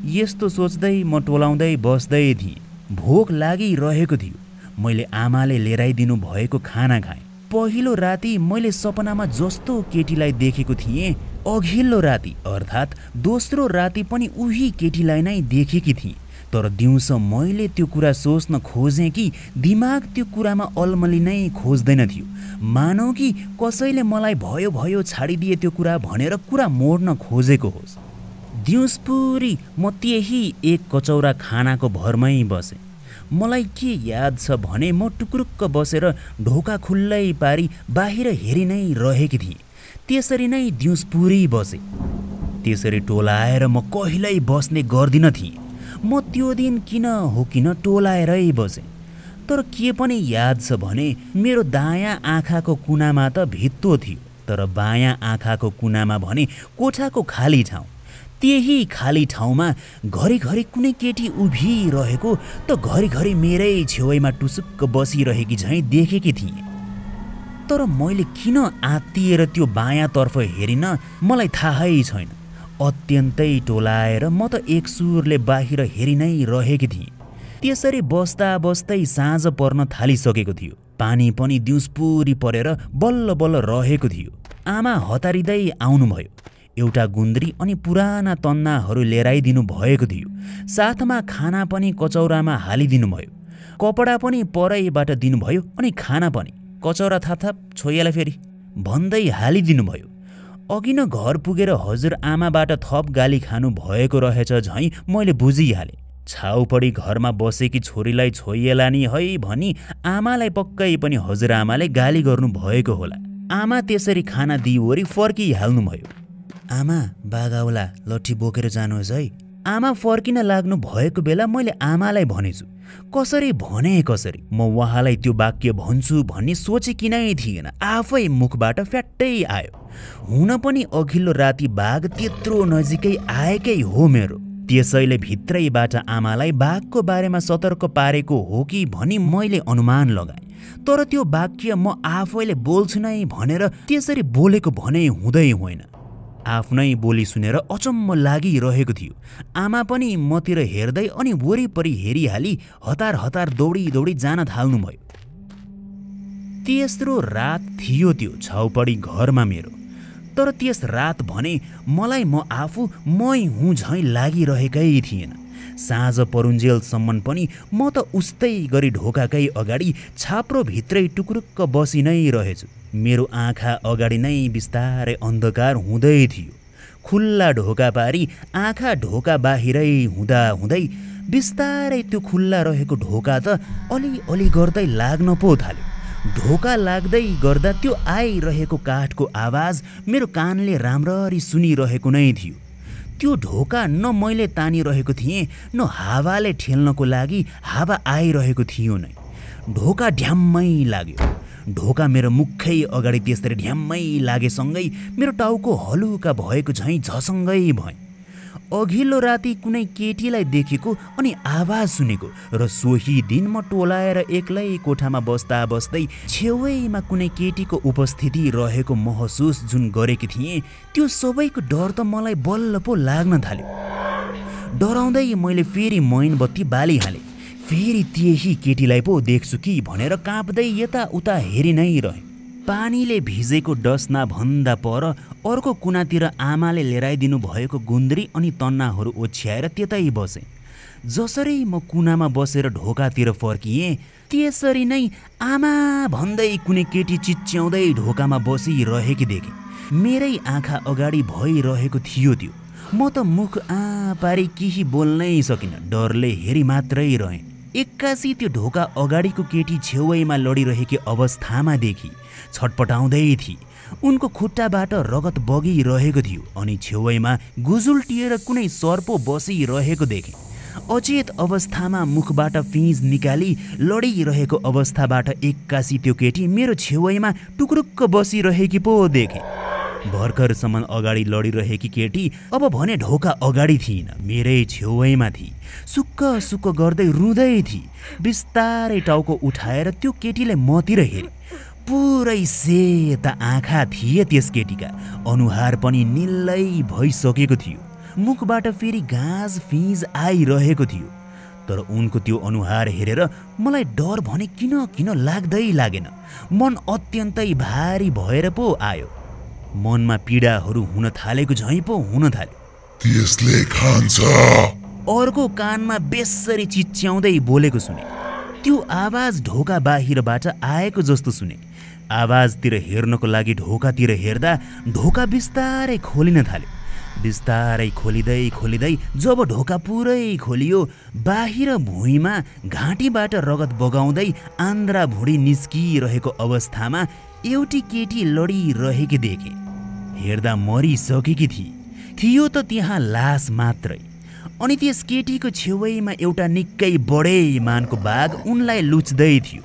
S1: यस्तो सोच्दै म टोलाउँदै बस्दै थिएँ। भोक लागिरहेको थियो। मैले आमाले लिएराइदिनु भएको खाना खाएँ। पहिलो राति मैले सपनामा जस्तो केटीलाई देखेको थिएँ, अघिल्लो राति अर्थात् दोस्रो राति पनि उही केटीलाई नै देखेकी थिएँ। तर दिउँसो मैले त्यो कुरा सोच्न खोजेँ कि दिमाग त्यो कुरामा अल्मलिनै खोज्दैन थियो। मानौ कि कसैले मलाई भयो भयो छाडिदिए त्यो कुरा भनेर कुरा मोड्न खोजेको होस्। दिउँसपुरी म त्यही एक कचौरा खानाको भरमै बसेँ। मलाई के याद छ भने म टुक्रुक्क बसेर ढोका खुल्लै पारी बाहिर हेरि नै रहेकी थिएँ। त्यसरी नै दिउँसपुरी बसेँ। त्यसरी टोलाएर म कहिल्यै बस्ने गर्दिन थिएँ। म त्यो दिन किन हो किन टोलाएरै बसेँ। तर के पनि याद छ भने मेरो दायाँ आँखाको कुनामा त भित्तो थियो, तर बायाँ आँखाको कुनामा भने कोठाको खाली ठाउँ। त्यही खाली ठाउँमा घरिघरि कुनै केटी उभिरहेको त घरिघरि मेरै छेउमा टुसुक्क बसिरहेकी झैँ देखेकी थिएँ। तर मैले किन आत्तिएर त्यो बायाँतर्फ हेरिन मलाई थाहै छैन। अत्यन्तै टोलाएर म त एक सुरले बाहिर हेरि नै रहेकी थिएँ। त्यसरी बस्दा बस्दै साँझ पर्न थालिसकेको थियो। पानी पनि दिउँसपुरी परेर बल्ल बल्ल रहेको थियो। आमा हतारिँदै आउनुभयो। एउटा गुन्द्री अनि पुराना तन्नाहरू लिएराइदिनु भएको थियो। साथमा खाना पनि कचौरामा हालिदिनु भयो। कपडा पनि परैबाट दिनुभयो अनि खाना पनि। कचौरा थापथाप छोइएला फेरि भन्दै हालिदिनु भयो। अघि न घर पुगेर हजुरआमाबाट थप गाली खानु भएको रहेछ झैँ मैले बुझिहालेँ। छाउपडी घरमा बसेकी छोरीलाई छोइएला नि है भनी आमालाई पक्कै पनि हजुरआमाले गाली गर्नु भएको होला। आमा त्यसरी खाना दिइवरी फर्किहाल्नुभयो। आमा बागाउला लट्ठी बोकेर जानुहोस् है। आमा फर्किन लाग्नु भएको बेला मैले आमालाई भनेछु। कसरी भने कसरी म उहाँलाई त्यो वाक्य भन्छु भन्ने सोचेकी नै थिएन। आफै मुखबाट फ्याट्टै आयो। हुन पनि अघिल्लो राति बाघ त्यत्रो नजिकै आएकै हो मेरो। त्यसैले भित्रैबाट आमालाई बाघको बारेमा सतर्क पारेको हो कि भनी मैले अनुमान लगाएँ। तर त्यो वाक्य म आफैले बोल्छु नै भनेर त्यसरी बोलेको भने हुँदै होइन। आफ्नै बोली सुनेर अचम्म लागिरहेको थियो। आमा पनि मतिर हेर्दै अनि वरिपरि हेरिहाली हतार हतार दौडी दौडी जान थाल्नुभयो। तेस्रो रात थियो त्यो छाउपडी घरमा मेरो। तर त्यस रात भने मलाई म आफू मै हुँ झैँ लागिरहेकै थिएन। साँझ परुन्जेलसम्म पनि म त उस्तै गरी ढोकाकै अगाडि छाप्रो भित्रै टुक्रुक्क बसि नै रहेछु। मेरो आँखा अगाडि नै बिस्तारै अन्धकार हुँदै थियो। खुल्ला ढोका पारी आँखा ढोका बाहिरै हुँदा हुँदै बिस्तारै त्यो खुल्ला रहेको ढोका त अलि गर्दै लाग्न पो थाल्यो। ढोका लाग्दै गर्दा त्यो आइरहेको काठको आवाज मेरो कानले राम्ररी सुनिरहेको नै थियो। त्यो ढोका न मैले तानिरहेको थिएँ न हावाले ठेल्नको लागि हावा आइरहेको थियो नै। ढोका ढ्याम्मै लाग्यो। ढोका मेरो मुखै अगाडि त्यसरी ढ्याम्मै लागेसँगै मेरो टाउको हलुका भएको झैँ झसङ्गै भएँ। अघिल्लो राति कुनै केटीलाई देखेको अनि आवाज सुनेको र सोही दिन म टोलाएर एक्लै कोठामा बस्दा बस्दै छेउैमा कुनै केटीको उपस्थिति रहेको महसुस जुन गरेकी थिएँ, त्यो सबैको डर त मलाई बल्ल पो लाग्न थाल्यो। डराउँदै मैले फेरि मैनबत्ती बालिहालेँ। फेरि त्यही केटीलाई पो देख्छु कि भनेर काँप्दै यताउता हेरि नै रहेँ। पानीले भिजेको डसना भन्दा पर अर्को कुनातिर आमाले लिएराइदिनु भएको गुन्द्री अनि तन्नाहरू ओछ्याएर त्यतै बसेँ। जसरी म कुनामा बसेर ढोकातिर फर्किएँ त्यसरी नै आमा भन्दै कुनै केटी चिच्याउँदै ढोकामा बसिरहेकी देखेँ। मेरै आँखा अगाडि भइरहेको थियो त्यो। म त मुख पारी केही बोल्नै सकिनँ। डरले हेरि मात्रै रहेँ। एक्कासी त्यो ढोका अगाडिको केटी छेउैमा लडिरहेकी अवस्थामा देखी छटपटाउँदै थिए। उनको खुट्टाबाट रगत बगिरहेको थियो अनि छेउैमा गुजुल्टिएर कुनै सर्पो बसिरहेको देखेँ। अचेत अवस्थामा मुखबाट फिँज निकाली लडिरहेको अवस्थाबाट एक्कासी त्यो केटी मेरो छेउैमा टुक्रुक्क बसिरहेकी पो देखेँ। भर्खरसम्म अगाडि लडिरहेकी केटी अब भने ढोका अगाडि थिइन, मेरै छेउैमा थिए। सुक्क सुक्क गर्दै रुँदै थिए। बिस्तारै टाउको उठाएर त्यो केटीले मतिर हेरे। पुरै सेता आँखा थिए त्यस केटीका। अनुहार पनि निलै भइसकेको थियो। मुखबाट फेरि गाँज फिज आइरहेको थियो। तर उनको त्यो अनुहार हेरेर मलाई डर भने किन लाग्दै लागेन। मन अत्यन्तै भारी भएर पो आयो। मनमा पीडाहरू हुन थालेको झैँ पो हुन थाल्यो।
S2: त्यसले खान्छ।
S1: अर्को कानमा बेसरी चिच्याउँदै बोलेको सुने। त्यो आवाज ढोका बाहिरबाट आएको जस्तो सुने। आवाजतिर हेर्नको लागि ढोकातिर हेर्दा ढोका बिस्तारै खोलिन थाल्यो। बिस्तारै खोलिँदै जब ढोका पुरै खोलियो, बाहिर भुइँमा घाँटीबाट रगत बगाउँदै आन्द्रा भुँडी निस्किरहेको अवस्थामा एउटी केटी लडिरहेकी देखे। हेर्दा मरिसकेकी थियो त त्यहाँ लास मात्रै। अनि त्यस केटीको छेउैमा एउटा निकै बडै मानको बाघ उनलाई लुच्दै थियो।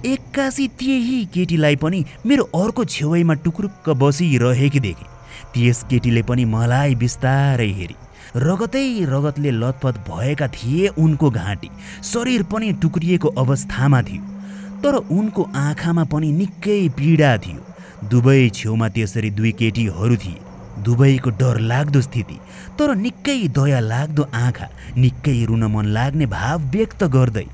S1: एक्कासी त्यही केटीलाई पनि मेरो अर्को छेउैमा टुक्रुक्क बसिरहेकी देखे। त्यस केटीले पनि मलाई बिस्तारै हेरी। रगतले लतपत भएका थिए उनको घाँटी। शरीर पनि टुक्रिएको अवस्थामा थियो। तर उनको आँखामा पनि निकै पीडा थियो। दुवै छेउमा त्यसरी दुई केटीहरू थिए। दुवैको डर लाग्दो स्थिति, तर निकै दया लाग्दो आँखा, निकै रुन मन लाग्ने भाव व्यक्त गर्दै।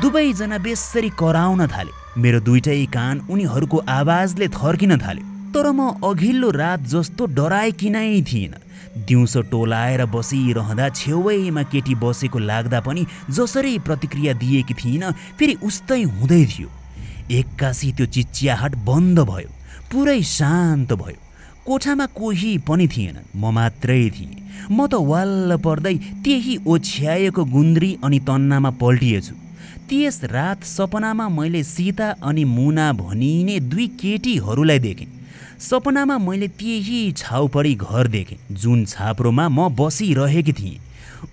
S1: दुवैजना बेसरी कराउन थाले। मेरो दुईटै कान उनीहरूको आवाजले थर्किन थाल्यो। तर म अघिल्लो रात जस्तो डराएकी नै थिएन। दिउँसो टोलाएर बसिरहँदा छेउैमा केटी बसेको लाग्दा पनि जसरी प्रतिक्रिया दिएकी थिइन, फेरि उस्तै हुँदै थियो। एक्कासी त्यो चिच्याहाट बन्द भयो। पुरै शान्त भयो। कोठामा कोही पनि थिएनन्, म मात्रै थिएँ। म त वाल्ल पर्दै त्यही ओछ्याएको गुन्द्री अनि तन्नामा पल्टिएछु। त्यस रात सपनामा मैले सीता अनि मुना भनिने दुई केटीहरूलाई देखेँ। सपनामा मैले त्यही छाउपडी घर देखेँ जुन छाप्रोमा म बसिरहेकी थिएँ।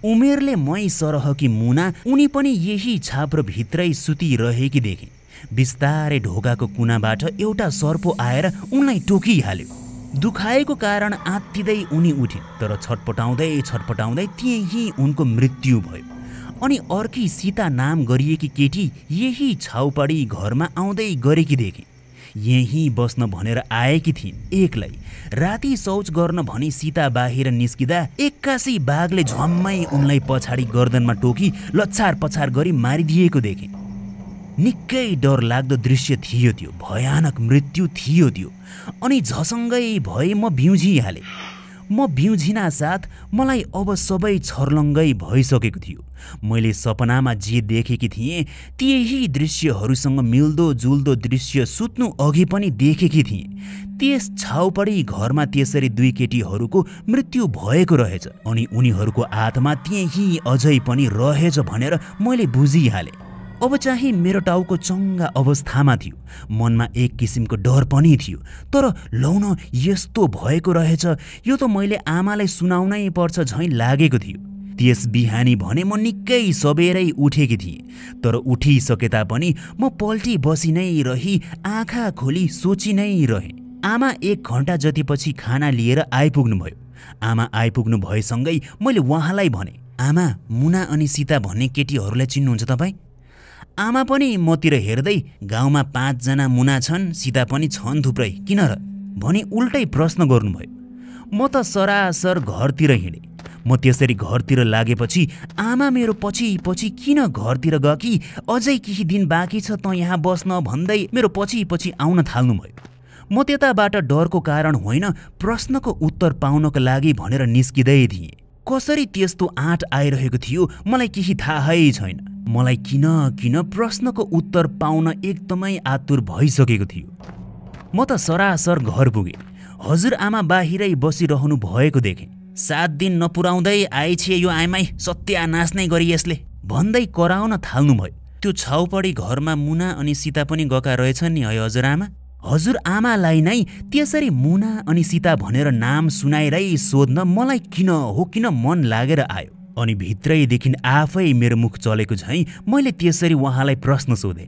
S1: उमेरले मै सरहकी मुना उनी पनि यही छाप्रोभित्रै सुतिरहेकी देखेँ। बिस्तारै ढोकाको कुनाबाट एउटा सर्पो आएर उनलाई टोकिहाल्यो। दुखाएको कारण आत्तिँदै उनी उठिन्, तर छटपटाउँदै त्यही उनको मृत्यु भयो। अनि अर्की सीता नाम गरिएकी केटी यही छाउपडी घरमा आउँदै गरेकी देखेँ। यहीँ बस्न भनेर आएकी थिइन् एक्लै। राति शौच गर्न भनी सीता बाहिर निस्किँदा एक्कासी बाघले झम्मै उनलाई पछाडि गर्दनमा टोकी लच्छार पछार गरी मारिदिएको देखेँ। निकै डर लाग्दो दृश्य थियो त्यो। भयानक मृत्यु थियो त्यो। अनि झसङ्गै भए म बिउझिहालेँ। म बिउझिना साथ मलाई अब सबै छर्लङ्गै भइसकेको थियो। मैले सपनामा जे देखेकी थिएँ त्यही दृश्यहरूसँग मिल्दो जुल्दो दृश्य सुत्नु अघि पनि देखेकी थिएँ। त्यस छाउपडी घरमा त्यसरी दुई केटीहरूको मृत्यु भएको रहेछ। अनि उनीहरूको आत्मा त्यही अझै पनि रहेछ भनेर मैले बुझिहालेँ। अब चाहिँ मेरो टाउको चङ्गा अवस्थामा थियो। मनमा एक किसिमको डर पनि थियो। तर लौन यस्तो भएको रहेछ, यो त मैले आमालाई सुनाउनै पर्छ झैँ लागेको थियो। त्यस बिहानी भने म निकै सबेरै उठेकी थिएँ। तर उठिसके तापनि म पल्टी बसी नै रही आँखा खोली सोची नै रहेँ। आमा 1 घण्टा जतिपछि खाना लिएर आइपुग्नुभयो। आमा आइपुग्नु भएसँगै मैले उहाँलाई भने, आमा, मुना अनि सीता भन्ने केटीहरूलाई चिन्नुहुन्छ तपाईँ? आमा पनि मतिर हेर्दै, गाउँमा 5 जना मुना छन्, सीता पनि छन् थुप्रै, किन र भनी उल्टै प्रश्न गर्नुभयो। म त सरासर घरतिर हिँडेँ। म त्यसरी घरतिर लागेपछि आमा मेरो पछि किन घरतिर गएकी, अझै केही दिन बाँकी छ त यहाँ बस्न भन्दै मेरो पछि आउन थाल्नुभयो। म त्यताबाट डरको कारण होइन, प्रश्नको उत्तर पाउनको लागि भनेर निस्किँदै थिएँ। कसरी त्यस्तो आँट आइरहेको थियो मलाई केही थाहै छैन। मलाई किन प्रश्नको उत्तर पाउन एकदमै आतुर भइसकेको थियो। म त सरासर घर पुगेँ। हजुरआमा बाहिरै बसिरहनु भएको देखेँ। 7 दिन नपुराउँदै आइछे यो आइमाई, सत्यानाश नै गरी यसले भन्दै कराउन थाल्नुभयो। त्यो छाउपडी घरमा मुना अनि सीता पनि गएका रहेछन् नि है हजुरआमा? हजुरआमालाई नै त्यसरी मुना अनि सीता भनेर नाम सुनाइरै सोध्न मलाई किन मन लागेर आयो। अनि भित्रैदेखि आफै मेरो मुख चलेको झैँ मैले त्यसरी उहाँलाई प्रश्न सोधेँ।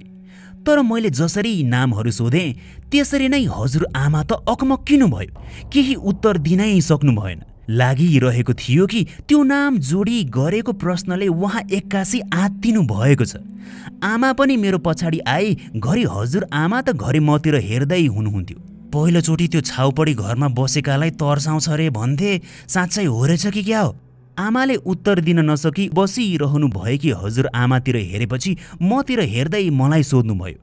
S1: तर मैले जसरी नामहरू सोधेँ त्यसरी नै हजुरआमा त अकमक्किनु भयो। केही उत्तर दिनै सक्नु भएन। लागिरहेको थियो कि त्यो नाम जोडी गरेको प्रश्नले उहाँ एक्कासी आत्तिनु भएको छ। आमा पनि मेरो पछाडि आई घरि हजुरआमा त घरि मतिर हेर्दै हुनुहुन्थ्यो। पहिलोचोटि त्यो छाउपडी घरमा बसेकालाई तर्साउँछ रे भन्थे, साँच्चै हो रहेछ कि क्या हो? आमाले उत्तर दिन नसकी बसिरहनु भएकी हजुरआमातिर हेरेपछि मतिर हेर्दै मलाई सोध्नुभयो।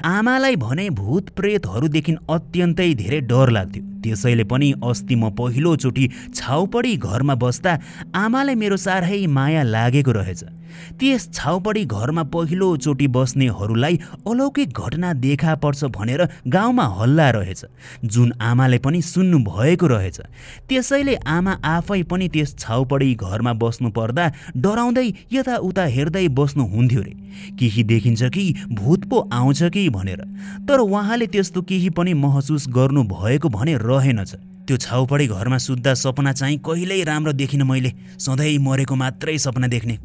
S1: आमालाई भने भूत प्रेतहरूदेखि अत्यन्तै धेरै डर लाग्थ्यो। त्यसैले पनि अस्ति म पहिलोचोटि छाउपडी घरमा बस्दा आमालाई मेरो साह्रै माया लागेको रहेछ। त्यस छाउपडी घरमा पहिलोचोटि बस्नेहरूलाई अलौकिक घटना देखा पर्छ भनेर गाउँमा हल्ला रहेछ, जुन आमाले पनि सुन्नु भएको रहेछ। त्यसैले आमा आफै पनि त्यस छाउपडी घरमा बस्नु पर्दा डराउँदै यताउता हेर्दै बस्नुहुन्थ्यो रे, केही देखिन्छ कि भूत पो आउँछ कि भनेर। तर उहाँले त्यस्तो केही पनि महसुस गर्नु भएको भने रहेनछ। त्यो छाउपडी घरमा सुत्दा सपना चाहिँ कहिल्यै राम्रो देखिन मैले, सधैँ मरेको मात्रै सपना देख्ने।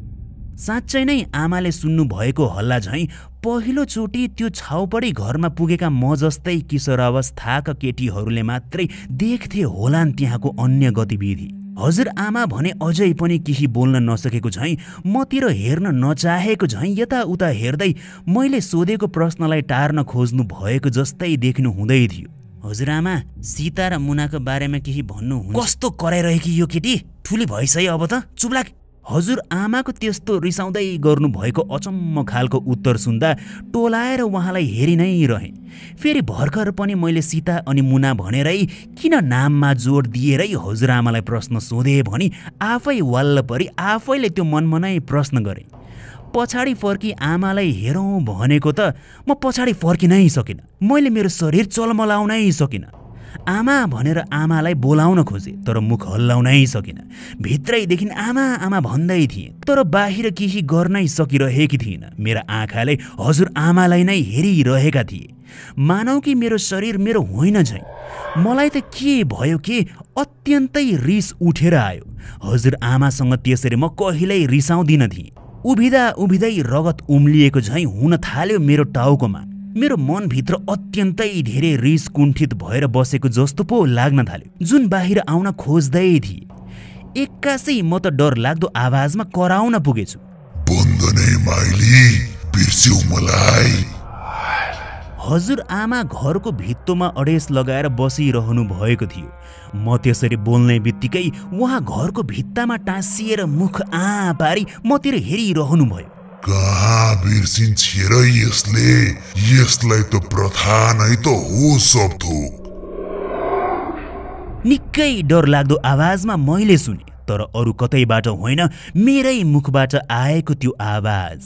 S1: साँच्चै नै आमाले सुन्नु भएको हल्ला झैँ पहिलोचोटि त्यो छाउपडी घरमा पुगेका म जस्तै किशोरावस्थाका केटीहरूले मात्रै देख्थे होलान् त्यहाँको अन्य गतिविधि। हजुरआमा भने अझै पनि केही बोल्न नसकेको झैँ मतिर हेर्न नचाहेको झैँ यताउता हेर्दै मैले सोधेको प्रश्नलाई टार्न खोज्नु भएको जस्तै देख्नु हुँदै थियो। हजुरआमा, सीता र मुनाको बारेमा केही भन्नुहुन्छ? कस्तो कराइरहेकी यो केटी, ठुली भइसै अब त, चुप लाग। हजुरआमाको त्यस्तो रिसाउँदै गर्नुभएको अचम्म खालको उत्तर सुन्दा टोलाएर उहाँलाई हेरि नै रहेँ। फेरि भर्खर पनि मैले सीता अनि मुना भनेरै किन नाममा जोड दिएरै हजुरआमालाई प्रश्न सोधे भनी आफै वाल्ल परी आफैले त्यो मनमा नै प्रश्न गरेँ। पछाडि फर्की आमालाई हेरौँ भनेको त म पछाडि फर्किनै सकिनँ। मैले मेरो शरीर चलमलाउनै सकिनँ। आमा भनेर आमालाई बोलाउन खोजेँ तर मुख हल्लाउनै सकिनँ। भित्रैदेखि आमा आमा भन्दै थिएँ तर बाहिर केही गर्नै सकिरहेकी थिइनँ। मेरा आँखाले हजुरआमालाई नै हेरिरहेका थिए, मानौ कि मेरो शरीर मेरो होइन झैँ। मलाई त के भयो के अत्यन्तै रिस उठेर आयो। हजुरआमासँग त्यसरी म कहिल्यै रिसाउँदिन थिएँ। उभिँदा उभिँदै रगत उम्लिएको झैँ हुन थाल्यो मेरो टाउकोमा। मेरो मनभित्र अत्यन्तै धेरै रिस कुण्ठित भएर बसेको जस्तो पो लाग्न थाल्यो, जुन बाहिर आउन खोज्दै थिए। एक्कासै म त डर लाग्दो आवाजमा कराउन पुगेछु,
S2: बन्दने माइली, बिर्स्यौ मलाई।
S1: हजुरआमा घरको भित्तोमा अडेस लगाएर बसिरहनु भएको थियो। म त्यसरी बोल्ने बित्तिकै उहाँ घरको भित्तामा टाँसिएर मुख पारी मतिर हेरिरहनु भयो।
S2: कहाँ बिर्सिन्छ र यसले, यसलाई त प्रथा नै त हो सब थोक।
S1: निकै डर लाग्दो आवाजमा मैले सुने, तर अरू कतैबाट होइन, मेरै मुखबाट आएको त्यो आवाज।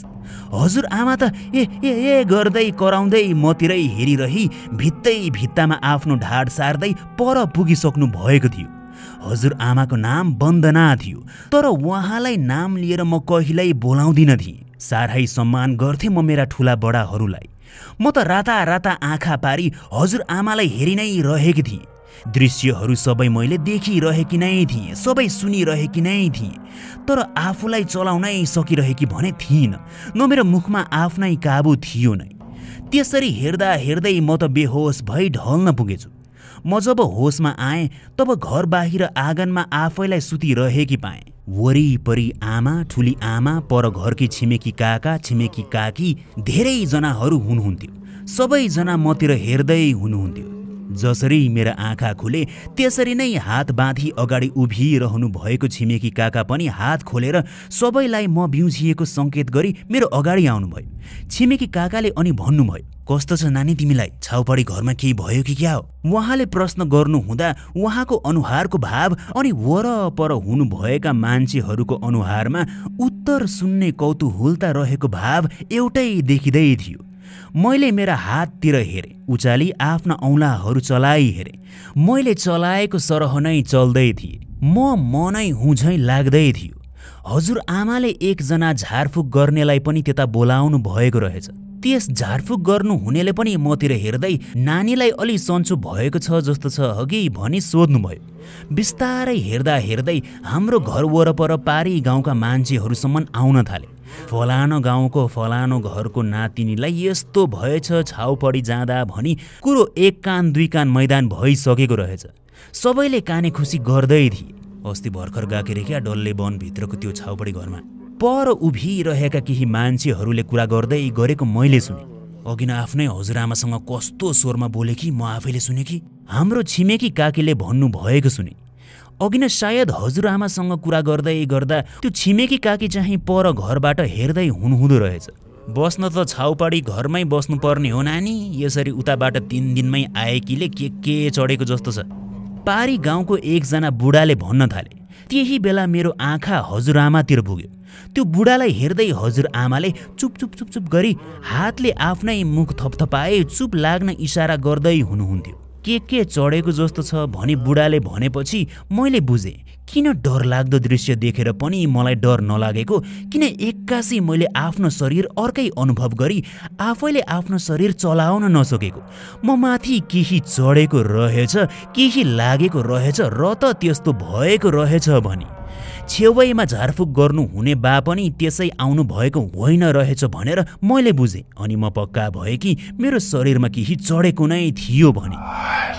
S1: हजुरआमा त ए गर्दै कराउँदै मतिरै हेरिरही भित्तामा आफ्नो ढाड सार्दै पर पुगिसक्नु भएको थियो। हजुरआमाको नाम वन्दना थियो, तर उहाँलाई नाम लिएर म कहिल्यै बोलाउँदिन थिएँ। साह्रै सम्मान गर्थे म मेरा ठुला बडाहरूलाई। म त राता राता आँखा पारी हजुरआमालाई हेरि नै रहेकी थिएँ। दृश्यहरू सबै मैले देखिरहेकी नै थिएँ, सबै सुनिरहेकी नै थिएँ, तर आफूलाई चलाउनै सकिरहेकी भने थिइनँ। न मेरो मुखमा आफ्नै काबु थियो नै। त्यसरी हेर्दा हेर्दै म त बेहोस भई ढल्न पुगेछु। म जब होसमा आएँ तब घर बाहिर आँगनमा आफैलाई सुतिरहेकी पाएँ। वरिपरि आमा, ठुली आमा, पर घरकी छिमेकी काका, छिमेकी काकी धेरैजनाहरू हुनुहुन्थ्यो। सबैजना मतिर हेर्दै हुनुहुन्थ्यो। जसरी मेरा आँखा खुले त्यसरी नै हात बाँधी अगाडि उभिरहनु भएको छिमेकी काका पनि हात खोलेर सबैलाई म बिउझिएको सङ्केत गरी मेरो अगाडि आउनुभयो। छिमेकी काकाले अनि भन्नुभयो, कस्तो छ नानी तिमीलाई, छाउपडी घरमा केही भयो कि क्या हो? उहाँले प्रश्न गर्नुहुँदा उहाँको अनुहारको भाव अनि वरपर हुनुभएका मान्छेहरूको अनुहारमा उत्तर सुन्ने कौतूहलता रहेको भाव एउटै देखिँदै थियो। मैले मेरा हाततिर हेरेँ, उचाली आफ्ना औँलाहरू चलाई हेरेँ। मैले चलाएको सरह नै चल्दै थिए। म नै हुँ झैँ लाग्दै थियो। हजुरआमाले एकजना झारफुक गर्नेलाई पनि त्यता बोलाउनु भएको रहेछ। त्यस झारफुक गर्नु हुनेले पनि मतिर हेर्दै नानीलाई अलि सन्चो भएको छ जस्तो छ हगि भनी सोध्नुभयो। बिस्तारै हेर्दा हेर्दै हाम्रो घर वरपर पारी गाउँका मान्छेहरूसम्म आउन थाले। फलानो गाउँको फलानो घरको नातिनीलाई यस्तो भएछ छाउपडी जाँदा भनी कुरो एक कान दुई कान मैदान भइसकेको रहेछ। सबैले काने खुसी गर्दै थिए। अस्ति भर्खर गाके रे क्या डल्ले वनभित्रको त्यो छाउपडी घरमा पर उभिरहेका केही मान्छेहरूले कुरा गर्दै गरेको मैले सुने। अघि न आफ्नै हजुरआमासँग कस्तो स्वरमा बोले कि म आफैले सुने कि हाम्रो छिमेकी काकीले भन्नु भएको सुने। अघि न सायद हजुरआमासँग कुरा गर्दै गर्दा त्यो छिमेकी काकी चाहिँ पर घरबाट हेर्दै हुनुहुँदो रहेछ। बस्न त छाउपडी घरमै बस्नुपर्ने हो नानी, यसरी उताबाट 3 दिनमै आएकीले के चढेको जस्तो छ। पारी गाउँको एकजना बुढाले भन्न थाले। त्यही बेला मेरो आँखा हजुरआमातिर पुग्यो। त्यो बुढालाई हेर्दै हजुरआमाले चुप चुप चुप चुप गरी हातले आफ्नै मुख थपथपाए चुप लाग्न इसारा गर्दै हुनुहुन्थ्यो। के चढेको जस्तो छ भनी बुढाले भनेपछि मैले बुझेँ किन डर लाग्दो दृश्य देखेर पनि मलाई डर नलागेको, किन एक्कासी मैले आफ्नो शरीर अर्कै अनुभव गरी आफैले आफ्नो शरीर चलाउन नसकेको। म माथि केही चढेको रहेछ, केही लागेको रहेछ र त त्यस्तो भएको रहेछ भनी। छेउैमा झारफुक गर्नु हुने बा पनि त्यसै आउनु भएको होइन रहेछ भनेर मैले बुझेँ। अनि म पक्का भएँ कि मेरो शरीरमा केही चढेको नै थियो भने।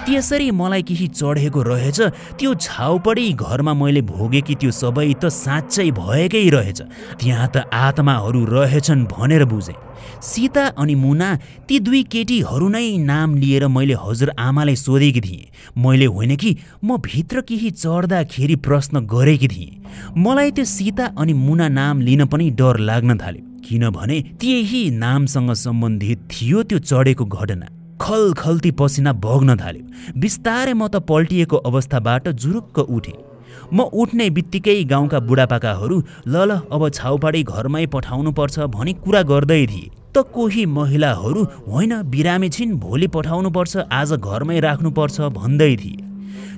S1: त्यसरी मलाई केही चढेको रहेछ। त्यो छाउपडी घरमा मैले भोगेकी त्यो सबै त साँच्चै भएकै रहेछ। त्यहाँ त आत्माहरू रहेछन् भनेर बुझेँ। सीता अनि मुना ती 2 केटीहरू नै नाम लिएर मैले हजुरआमालाई सोधेकी थिएँ। मैले होइन कि म भित्र केही चढ्दाखेरि प्रश्न गरेकी थिएँ। मलाई त्यो सीता अनि मुना नाम लिन पनि डर लाग्न थाल्यो, किनभने त्यही नामसँग सम्बन्धित थियो त्यो चढेको घटना। खलखल्ती पसिना बग्न थाल्यो। बिस्तारै म त पल्टिएको अवस्थाबाट जुरुक्क उठेँ। म उठ्ने बित्तिकै गाउँका बुढापाकाहरू ल अब छाउपडी घरमै पठाउनुपर्छ भनी कुरा गर्दै थिए। त कोही महिलाहरू होइन बिरामी छिन्, भोलि पठाउनुपर्छ, आज घरमै राख्नुपर्छ भन्दै थिए।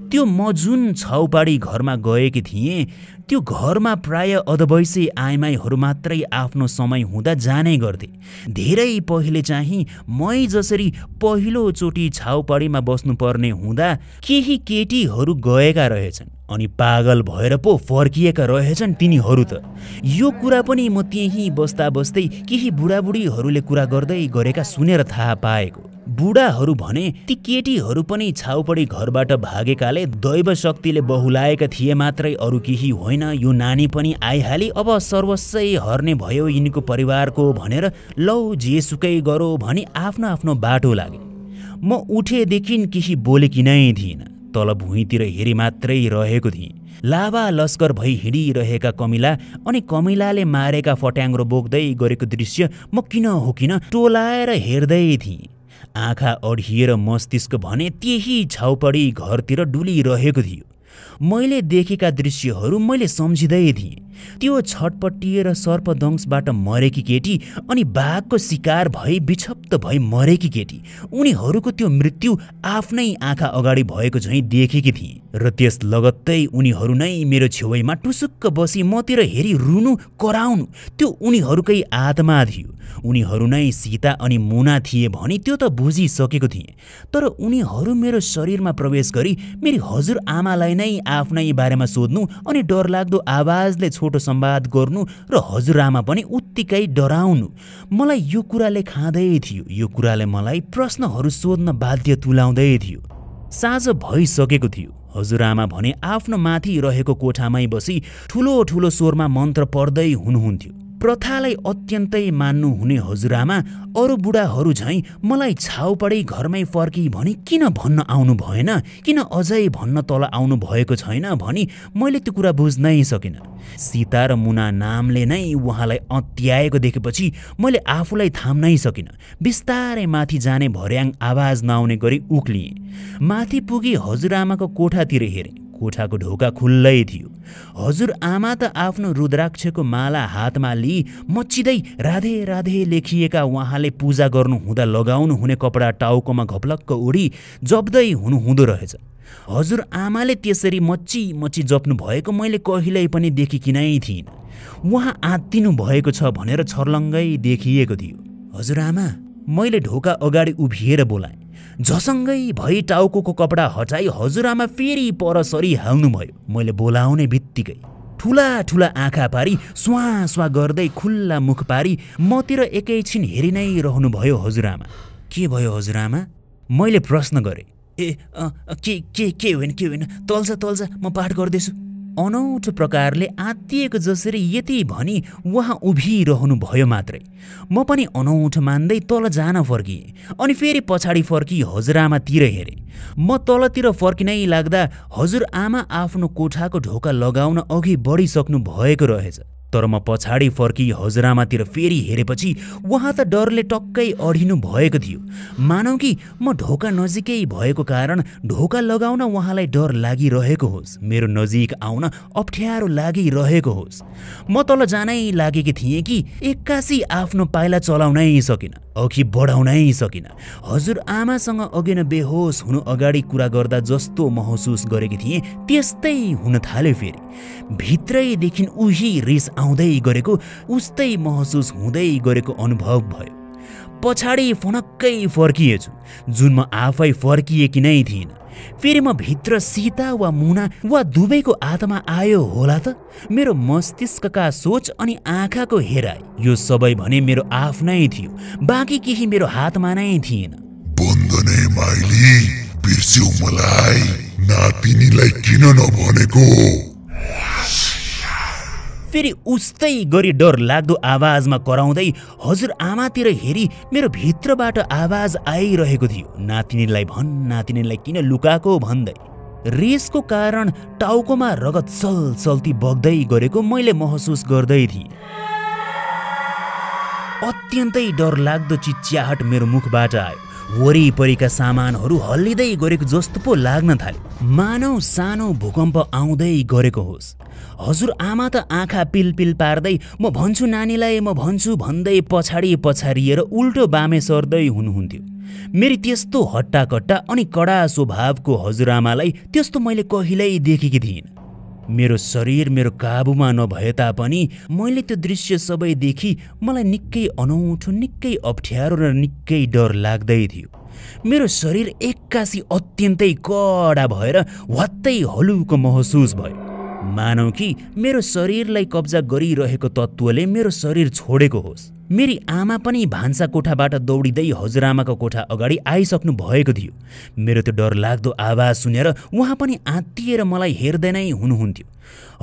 S1: त्यो म जुन छाउपडी घरमा गएकी थिएँ त्यो घरमा प्राय अधवैँसे आइमाईहरू मात्रै आफ्नो समय हुँदा जाने गर्थे। धेरै पहिले चाहिँ मै जसरी पहिलोचोटि छाउपडीमा बस्नुपर्ने हुँदा केही केटीहरू गएका रहेछन् अनि पागल भएर पो फर्किएका रहेछन् तिनीहरू त। यो कुरा पनि म त्यहीँ बस्दा बस्दै केही बुढाबुढीहरूले कुरा गर्दै गरेका सुनेर थाहा पाएको। बुढाहरू भने ती केटीहरू पनि छाउपडी घरबाट भागेकाले दैव शक्तिले बहुलाएका थिए मात्रै, अरू केही होइन। यो नानी पनि आइहाली, अब सर्वस्वै हर्ने भयो यिनको परिवारको भनेर लौ जेसुकै गरो भनी आफ्नो आफ्नो बाटो लागे। म उठेदेखि केही बोलेकी नै थिइनँ। तल भुइँतिर हेरी मात्रै रहेको थिएँ। लाभा लस्कर भई हिँडिरहेका कमिला अनि कमिलाले मारेका फट्याङ्ग्रो बोक्दै गरेको दृश्य म किन हो किन टोलाएर हेर्दै थिएँ। आँखा अड्हिएर मस्तिष्क भने त्यही छाउपडी घरतिर डुलिरहेको थियो। मैले देखेका दृश्यहरू मैले सम्झिँदै थिएँ। त्यो छटपटिएर सर्पदंशबाट मरेकी केटी अनि बाघको शिकार भई विक्षिप्त भई मरेकी केटी, उनीहरूको त्यो मृत्यु आफ्नै आँखा अगाडि भएको झैँ देखेकी थिएँ। र त्यस लगत्तै उनीहरू नै मेरो छेउैमा टुसुक्क बसी मतिर हेरी रुनु कराउनु त्यो उनीहरूकै आत्मा थियो। उनीहरू नै सीता अनि मुना थिए भनी त्यो त बुझिसकेको थिएँ। तर उनीहरू मेरो शरीरमा प्रवेश गरी मेरी हजुरआमालाई नै आफ्नै बारेमा सोध्नु अनि डरलाग्दो आवाजले छोटो संवाद गर्नु र हजुरआमा पनि उत्तिकै डराउनु मलाई यो कुराले खाँदै थियो। यो कुराले मलाई प्रश्नहरू सोध्न बाध्य तुलाउँदै थियो। साँझ भइसकेको थियो। हजुरआमा भने आफ्नो माथि रहेको कोठामै बसी ठुलो ठुलो स्वरमा मन्त्र पढ्दै हुनुहुन्थ्यो। प्रथालाई अत्यन्तै मान्नु हुने हजुरआमा अरू बुढाहरू झैँ मलाई छाउपडी घरमै फर्की भनी किन भन्न आउनु भएन, किन अझै भन्न तल आउनु भएको छैन भनी मैले त्यो कुरा बुझ्नै सकिनँ। सीता र मुना नामले नै उहाँलाई अत्याएको देखेपछि मैले आफूलाई थाम्नै सकिनँ। बिस्तारै माथि जाने भर्याङ आवाज नआउने गरी उक्लिएँ। माथि पुगी हजुरआमाको कोठातिर हेरेँ। कोठाको ढोका खुल्लै थियो। हजुरआमा त आफ्नो रुद्राक्षको माला हातमा लिई मच्चिँदै राधे राधे लेखिएका उहाँले पूजा गर्नु हुँदा लगाउनु हुने कपडा टाउकोमा घपलक्क ओढी जप्दै हुनुहुँदो रहेछ। हजुरआमाले त्यसरी मच्ची मच्ची जप्नु भएको मैले कहिल्यै पनि देखेकी नै थिइनँ। उहाँ आत्तिनु भएको छ भनेर छर्लङ्गै देखिएको थियो। हजुरआमा, मैले ढोका अगाडि उभिएर बोलाएँ। झसङ्गै भई टाउको कपडा हटाई हजुरआमा फेरि पर सरिहाल्नुभयो। मैले बोलाउने बित्तिकै ठुला ठुला आँखा पारी स्वा स्वा गर्दै खुल्ला मुख पारी मतिर एकैछिन हेरि नै रहनुभयो हजुरआमा। के भयो हजुरआमा? मैले प्रश्न गरेँ। के होइन, तल्छ म पाठ गर्दैछु। अनौठो प्रकारले आत्तिएको जसरी यति भनी उहाँ उभिरहनु भयो मात्रै। म पनि अनौठो मान्दै तल जान फर्किएँ अनि फेरि पछाडि फर्की हजुरआमातिर हेरेँ। म तलतिर फर्किनै लाग्दा हजुरआमा आफ्नो कोठाको ढोका लगाउन अघि बढिसक्नु भएको रहेछ। तर म पछाडि फर्की हजुरआमातिर फेरि हेरेपछि उहाँ त डरले टक्कै अडिनु भएको थियो। मानौ कि म ढोका नजिकै भएको कारण ढोका लगाउन उहाँलाई डर लागिरहेको होस्, मेरो नजिक आउन अप्ठ्यारो लागिरहेको होस्। म तल जानै लागेकी थिएँ कि एक्कासी आफ्नो पाइला चलाउनै सकिनँ, अघि बढाउनै सकिनँ। हजुरआमासँग अघि न बेहोस हुनु अगाडि कुरा गर्दा जस्तो महसुस गरेकी थिएँ त्यस्तै हुन थाल्यो। फेरि भित्रैदेखि उही रिस आउँदै गरेको, उस्तै महसुस हुँदै गरेको अनुभव भयो। पछाडि फनक्कै फर्किएछु, जुन म आफै फर्किएकी नै थिइनँ। फेरि म भित्र सीता वा मुना वा दुवैको आत्मा आयो होला त? मेरो मस्तिष्कका सोच अनि आँखाको हेराइ, यो सबै भने मेरो आफ्नै थियो, बाँकी केही मेरो हातमा नै थिएन।
S2: बन्दने माइली, बिर्स्यौ मलाई, नातिनीलाई किन नभनेको?
S1: फेरि उस्तै गरी डर लाग्दो आवाजमा कराउँदै हजुरआमातिर हेरी मेरो भित्रबाट आवाज आइरहेको थियो, नातिनीलाई भन्, नातिनीलाई किन लुकाको भन्दै। रिसको कारण टाउकोमा रगत सलसल्ती बग्दै गरेको मैले महसुस गर्दै थिएँ। अत्यन्तै डर लाग्दो चिच्याहट मेरो मुखबाट आयो। वरिपरिका सामानहरू हल्लिँदै गरेको जस्तो पो लाग्न थाल्यो, मानौ सानो भूकम्प आउँदै गरेको होस्। हजुरआमा त आँखा पिलपिल पार्दै म भन्छु नानीलाई, म भन्छु भन्दै पछाडि पछारिएर उल्टो बामे सर्दै हुनुहुन्थ्यो। मेरी त्यस्तो हट्टाकट्टा अनि कडा स्वभावको हजुरआमालाई त्यस्तो मैले कहिल्यै देखेकी थिइनँ। मेरो शरीर मेरो काबुमा नभए तापनि मैले त्यो दृश्य सबै देखी मलाई निकै अनौठो, निकै अप्ठ्यारो र निकै डर लाग्दै थियो। मेरो शरीर एक्कासी अत्यन्तै कडा भएर वात्तै हलुको महसुस भयो, मानौ कि मेरो शरीरलाई कब्जा गरिरहेको तत्त्वले मेरो शरीर छोडेको होस्। मेरी आमा पनि भान्सा कोठाबाट दौडिँदै हजुरआमाको कोठा अगाडि आइसक्नु भएको थियो। मेरो त्यो डरलाग्दो आवाज सुनेर उहाँ पनि आत्तिएर मलाई हेर्दै नै हुनुहुन्थ्यो।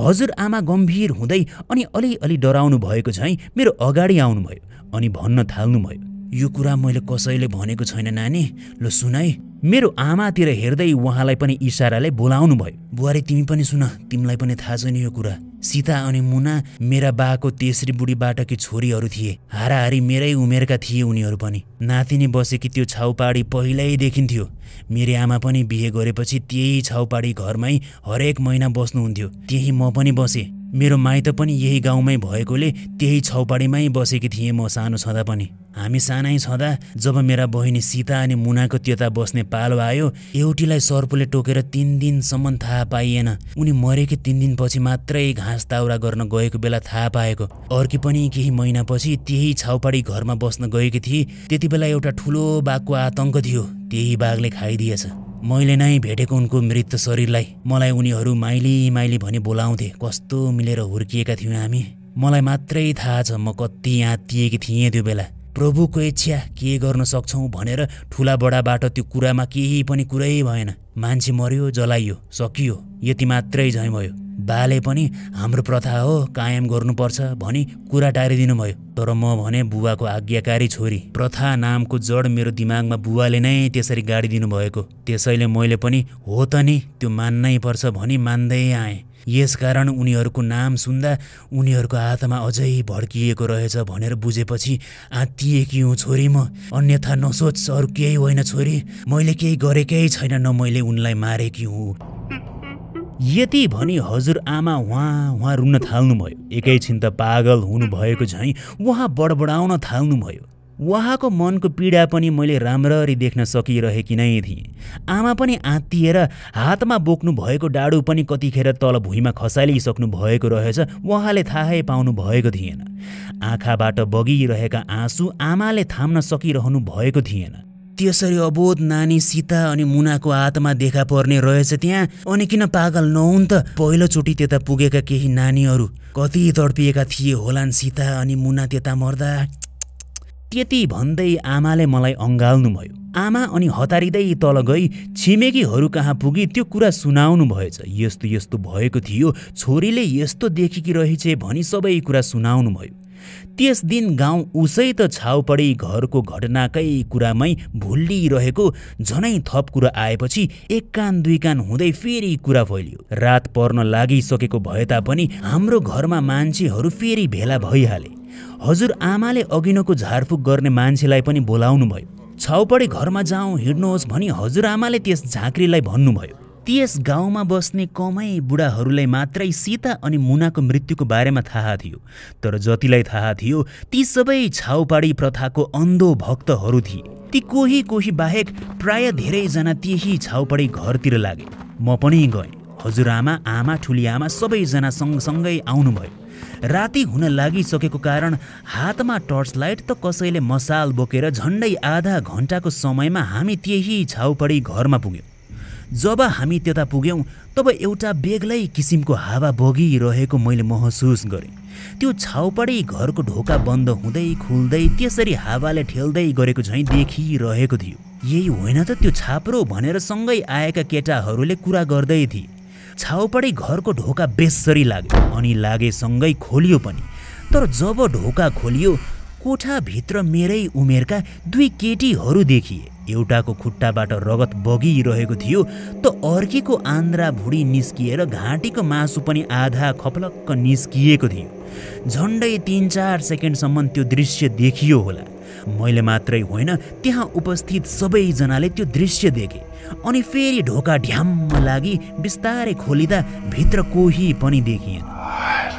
S1: हजुरआमा गम्भीर हुँदै अनि अलिअलि डराउनु भएको झैँ मेरो अगाडि आउनुभयो अनि भन्न थाल्नुभयो, यो कुरा मैले कसैले भनेको छैन नानी, ल सुनाइ। मेरो आमातिर हेर्दै उहाँलाई पनि इसाराले बोलाउनु भयो, बुहारी तिमी पनि सुन, तिमीलाई पनि थाहा छैन यो कुरा। सीता अनि मुना मेरा बाको तेस्री बुढीबाटकी छोरीहरू थिए, हाराहारी मेरै उमेरका थिए उनीहरू पनि। नातिनी बसेकी त्यो छाउपाडी पहिल्यै देखिन्थ्यो। मेरी आमा पनि बिहे गरेपछि त्यही छाउपाडी घरमै हरेक महिना बस्नुहुन्थ्यो, त्यही म पनि बसेँ। मेरो माइत पनि यही गाउँमै भएकोले त्यही छाउपाडीमै बसेकी थिएँ म सानो छँदा पनि। हामी सानै छँदा जब मेरा बहिनी सीता अनि मुनाको त्यता बस्ने पालो आयो, एउटीलाई सर्पले टोकेर 3 दिनसम्म थाहा पाइएन। उनी मरेकी 3 दिनपछि मात्रै घाँस दाउरा गर्न गएको बेला थाहा पाएको। अर्की पनि केही महिनापछि त्यही छाउपाडी घरमा बस्न गएकी थिए। त्यति बेला एउटा ठुलो बाघको आतंक थियो, त्यही बाघले खाइदिएछ। मैले नै भेटेको उनको मृत शरीरलाई। मलाई उनीहरू माइली माइली भनी बोलाउँथे। कस्तो मिलेर हुर्किएका थियौँ हामी। मलाई मात्रै थाहा छ म कति आत्तिएकी थिएँ त्यो बेला। प्रभुको इच्छा, के गर्न सक्छौँ भनेर ठुला बडाबाट त्यो कुरामा केही पनि कुरै भएन। मान्छे मर्यो, जलाइयो, सकियो, यति मात्रै झैँ भयो। बाले पनि हाम्रो प्रथा हो, कायम गर्नुपर्छ भनी कुरा टारिदिनु भयो। तर म भने बुवाको आज्ञाकारी छोरी। प्रथा नामको जड मेरो दिमागमा बुवाले नै त्यसरी गाडिदिनु भएको। त्यसैले मैले पनि हो त नि, त्यो मान्नै पर्छ भनी मान्दै आएँ। यसकारण उनीहरूको नाम सुन्दा उनीहरूको आत्मा अझै भड्किएको रहेछ भनेर बुझेपछि आत्तिएकी हुँ छोरी म। अन्यथा नसोच, अरू केही होइन छोरी, मैले केही गरेकै छैन, न मैले उनलाई मारेकी हुँ। यति भनी हजुरआमा उहाँ रुन थाल्नुभयो। एकैछिन त पागल हुनुभएको झैँ उहाँ बडबडाउन थाल्नुभयो। उहाँको मनको पीडा पनि मैले राम्ररी देख्न सकिरहेकी नै थिएँ। आमा पनि आत्तिएर हातमा बोक्नु भएको डाडु पनि कतिखेर तल भुइँमा खसालिसक्नु भएको रहेछ उहाँले थाहै पाउनु भएको थिएन। आँखाबाट बगिरहेका आँसु आमाले थाम्न सकिरहनु भएको थिएन। त्यसरी अबोध नानी सीता अनि मुनाको आत्मा देखा पर्ने रहेछ त्यहाँ। अनि किन पागल नहुन् त, पहिलोचोटि त्यता पुगेका केही नानीहरू कति तडपिएका थिए होलान् सीता अनि मुना त्यता मर्दा। त्यति भन्दै आमाले मलाई अँगाल्नुभयो। आमा अनि हतारिँदै तल गई छिमेकीहरू कहाँ पुगी त्यो कुरा सुनाउनु भएछ। यस्तो यस्तो भएको थियो, छोरीले यस्तो देखेकी रहेछ भनी सबै कुरा सुनाउनु भयो। त्यस दिन गाउँ उसै त छाउपडी घरको घटनाकै कुरामै भुलिरहेको, झनै थप कुरा आएपछि एक कान दुई कान हुँदै फेरि कुरा फैलियो। रात पर्न लागिसकेको भए तापनि हाम्रो घरमा मान्छेहरू फेरि भेला भइहाले। हजुर आमाले अघिनको झारफुक गर्ने मान्छेलाई पनि बोलाउनु भयो। छाउपडी घरमा जाउँ हिँड्नुहोस् भनी हजुरआमाले त्यस झाँक्रीलाई भन्नुभयो। त्यस गाउँमा बस्ने कमै बुढाहरूलाई मात्रै सीता अनि मुनाको मृत्युको बारेमा थाहा थियो। तर जतिलाई थाहा थियो ती सबै छाउपाडी प्रथाको अन्धो भक्तहरू थिए। ती कोही कोही बाहेक प्राय धेरैजना त्यही छाउपाडी घरतिर लागे। म पनि गएँ। हजुरआमा, आमा, ठुली आमा सबैजना सँगसँगै आउनुभयो। राति हुन लागिसकेको कारण हातमा टर्च लाइट त कसैले मसाल बोकेर झन्डै आधा घन्टाको समयमा हामी त्यही छाउपडी घरमा पुग्यौँ। जब हामी त्यता पुग्यौँ तब एउटा बेग्लै किसिमको हावा बगिरहेको मैले महसुस गरेँ। त्यो छाउपडी घरको ढोका बन्द हुँदै खुल्दै त्यसरी हावाले ठेल्दै गरेको झैँ देखिरहेको थियो। यही होइन त त्यो छाप्रो भनेर सँगै आएका केटाहरूले कुरा गर्दै थिए। छाउपडी घरको ढोका बेसरी लाग्यो अनि लागेसँगै खोलियो पनि। तर जब ढोका खोलियो कोठाभित्र मेरै उमेरका दुई केटीहरू देखिए। एउटाको खुट्टाबाट रगत बगिरहेको थियो त अर्कीको आन्द्रा भुडी निस्किएर घाँटीको मासु पनि आधा खपलक्क निस्किएको थियो। झन्डै 3-4 सेकेन्डसम्म त्यो दृश्य देखियो होला। मैले मात्रै होइन त्यहाँ उपस्थित सबैजनाले त्यो दृश्य देखे। अनि फेरि ढोका ढ्याम्म लागि बिस्तारै खोलिँदा भित्र कोही पनि देखिएन।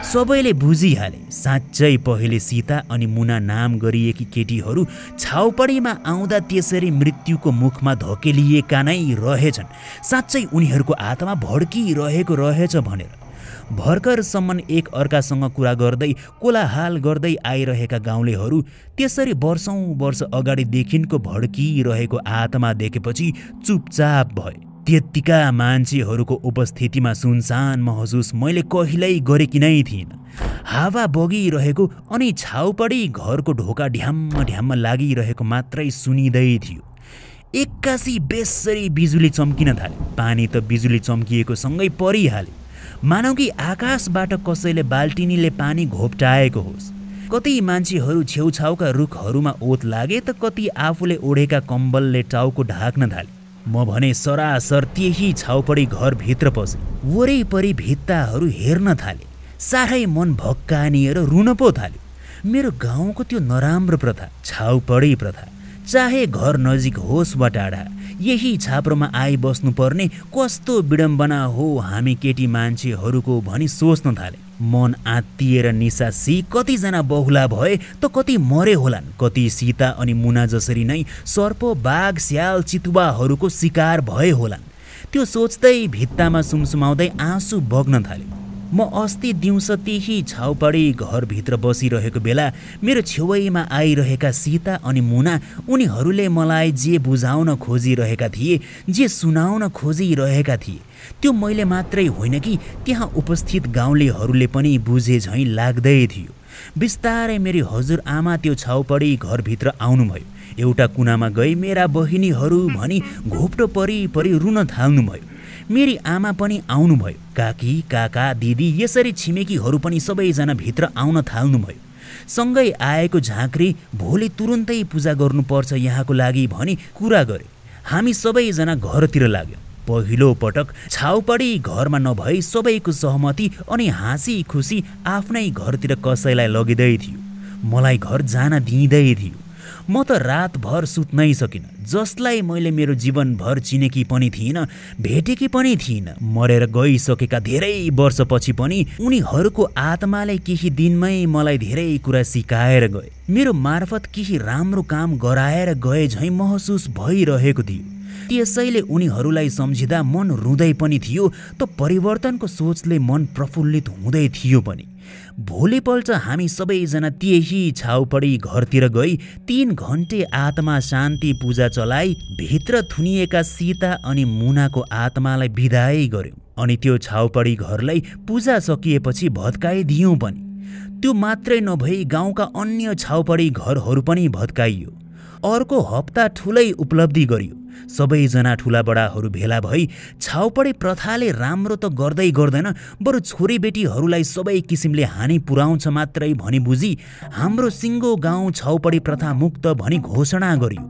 S1: सबैले बुझिहाले साँच्चै पहिले सीता अनि मुना नाम गरिएकी केटीहरू छाउपडीमा आउँदा त्यसरी मृत्युको मुखमा धकेलिएका नै रहेछन्। साँच्चै उनीहरूको आत्मा भड्किरहेको रहेछ भनेर भर्खरसम्म एक अर्कासँग कुरा गर्दै कोलाहाल गर्दै आइरहेका गाउँलेहरू त्यसरी वर्षौं वर्ष अगाडिदेखिको भड्किरहेको आत्मा देखेपछि चुपचाप भए। त्यतिका मान्छेहरूको उपस्थितिमा सुनसान महसुस मैले कहिल्यै गरेकी नै थिइनँ। हावा बगिरहेको अनि छाउपडी घरको ढोका ढ्याम्म ढ्याम्म लागिरहेको मात्रै सुनिँदै थियो। एक्कासी बेसरी बिजुली चम्किन थाल्यो। पानी त बिजुली चम्किएको सँगै परिहाल्यो। मानौ कि आकाशबाट कसैले बाल्टिनीले पानी घोप्टाएको होस्। कति मान्छेहरू छेउछाउका रुखहरूमा ओत लागे त कति आफूले ओढेका कम्बलले टाउको ढाक्न थाले। म भने सरासर त्यही छाउपडी घरभित्र पसेँ। वरिपरि भित्ताहरू हेर्न थाले। साह्रै मन भक्कानिएर रुन पो थाल्यो। मेरो गाउँको त्यो नराम्रो प्रथा, छाउपडी प्रथा, चाहे घर नजिक होस् वा टाढा, यही छाप्रोमा आइबस्नु पर्ने कस्तो विडम्बना हो हामी केटी मान्छेहरूको भनी सोच्न थाले। मन आत्तिएर निसासी कतिजना बहुला भए त कति मरे होलान्। कति सीता अनि मुना जसरी नै सर्प, बाघ, स्याल, चितुवाहरूको शिकार भए होलान्। त्यो सोच्दै भित्तामा सुमसुमाउँदै आँसु बग्न थाल्यो। म अस्ति दिउँसो त्यही छाउपडी घरभित्र बसिरहेको बेला मेरो छेउैमा आइरहेका सीता अनि मुना उनीहरूले मलाई जे बुझाउन खोजिरहेका थिए, जे सुनाउन खोजिरहेका थिए, त्यो मैले मात्रै होइन कि त्यहाँ उपस्थित गाउँलेहरूले पनि बुझे झैँ लाग्दै थियो। बिस्तारै मेरी हजुरआमा त्यो छाउपडी घरभित्र आउनुभयो। एउटा कुनामा गई मेरा बहिनीहरू भनी घोप्टो परी रुन थाल्नुभयो। मेरी आमा पनि आउनुभयो। काकी, काका, दिदी यसरी छिमेकीहरू पनि सबैजना भित्र आउन थाल्नुभयो। सँगै आएको झाँक्री भोलि तुरुन्तै पूजा गर्नुपर्छ यहाँको लागि भनी कुरा गरे। हामी सबैजना घरतिर लाग्यौँ। पहिलो पटक छाउपडी घरमा नभई सबैको सहमति अनि हाँसी खुसी आफ्नै घरतिर कसैलाई लगिँदै थियो। मलाई घर जान दिँदै थियो। म त रातभर सुत्नै सकिनँ। जसलाई मैले मेरो जीवनभर चिनेकी पनि थिइनँ, भेटेकी पनि थिइनँ। मरेर गइसकेका धेरै वर्षपछि पनि उनीहरूको आत्माले केही दिनमै मलाई धेरै कुरा सिकाएर गए। मेरो मार्फत केही राम्रो काम गराएर गए झैँ महसुस भइरहेको थियो। त्यसैले उनीहरूलाई सम्झिँदा मन रुँदै पनि थियो, त परिवर्तनको सोचले मन प्रफुल्लित हुँदै थियो पनि। भोलिपल्ट हामी सबैजना त्यही छाउपडी घरतिर गई 3 घन्टे आत्मा शान्ति पूजा चलाई भित्र थुनिएका सीता अनि मुनाको आत्मालाई बिदाई गर्यौं। अनि त्यो छाउपडी घरलाई पूजा सकिएपछि भत्काइदियौं पनि। त्यो मात्रै नभई गाउँका अन्य छाउपडी घरहरू पनि भत्काइयो। अर्को हप्ता ठुलै उपलब्धि गरियो। सबैजना ठुलाबडाहरू भेला भई छाउपडी प्रथाले राम्रो त गर्दै गर्दैन, बरु छोरीबेटीहरूलाई सबै किसिमले हानि पुर्याउँछ मात्रै भनी बुझी हाम्रो सिङ्गो गाउँ छाउपडी प्रथा मुक्त भनी घोषणा गरियो।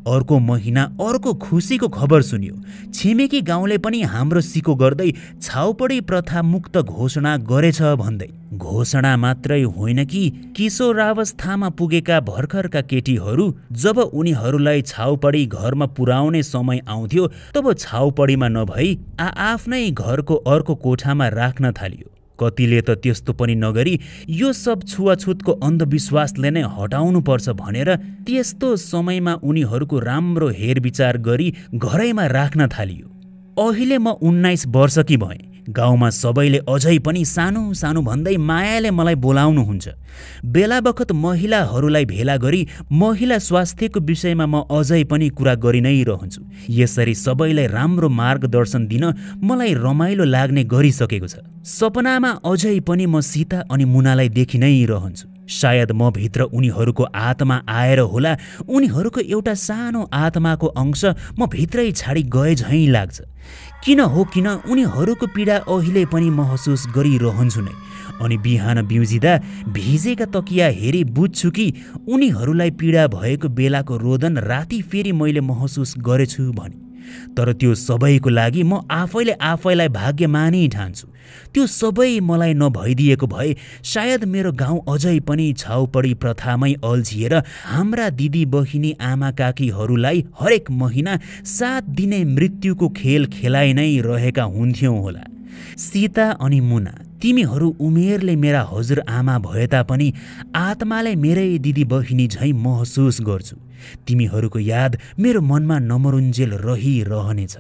S1: अर्को महिना अर्को खुसीको खबर सुनियो। छिमेकी गाउँले पनि हाम्रो सिको गर्दै छाउपडी प्रथा मुक्त घोषणा गरेछ भन्दै। घोषणा मात्रै होइन कि किशोरावस्थामा पुगेका भर्खरका केटीहरू जब उनीहरूलाई छाउपडी घरमा पुर्याउने समय आउँथ्यो तब छाउपडीमा नभई आफ्नै घरको अर्को कोठामा राख्न थालियो। कतिले त त्यस्तो पनि नगरी यो सब छुवाछुतको अन्धविश्वासले नै हटाउनुपर्छ भनेर त्यस्तो समयमा उनीहरूको राम्रो हेरविचार गरी घरैमा राख्न थालियो। अहिले म 19 वर्षकी भएँ। गाउँमा सबैले अझै पनि सानो सानो भन्दै मायाले मलाई बोलाउनुहुन्छ। बेला बखत महिलाहरूलाई भेला गरी महिला स्वास्थ्यको विषयमा म अझै पनि कुरा गरि नै रहन्छु। यसरी सबैलाई राम्रो मार्गदर्शन दिन मलाई रमाइलो लाग्ने गरिसकेको छ। सपनामा अझै पनि म सीता अनि मुनालाई देखि नै रहन्छु। सायद म भित्र उनीहरूको आत्मा आएर होला, उनीहरूको एउटा सानो आत्माको अंश म भित्रै छाडी गए झैँ लाग्छ। किन हो किन उनीहरूको पीडा अहिले पनि महसुस गरिरहन्छु नै। अनि बिहान बिउजिँदा भिजेका तकिया हेरी बुझ्छु कि उनीहरूलाई पीडा भएको बेलाको रोदन राति फेरि मैले महसुस गरेछु भनी। तर त्यो सबैको लागि म आफैले आफैलाई भाग्यमानी ठान्छु। त्यो सबै मलाई नभइदिएको भए सायद मेरो गाउँ अझै पनि छाउपडी प्रथामै अल्झिएर हाम्रा दिदी बहिनी आमा काकीहरूलाई हरेक महिना 7 दिने मृत्युको खेल खेलाइ नै रहेका हुन्थ्यौं होला। सीता अनि मुना, तिमीहरू उमेरले मेरा हजुरआमा भए तापनि आत्माले मेरै दिदी बहिनी झैँ महसुस गर्छु। तिमीहरूको याद मेरो मनमा नमरुन्जेल रहिरहनेछ।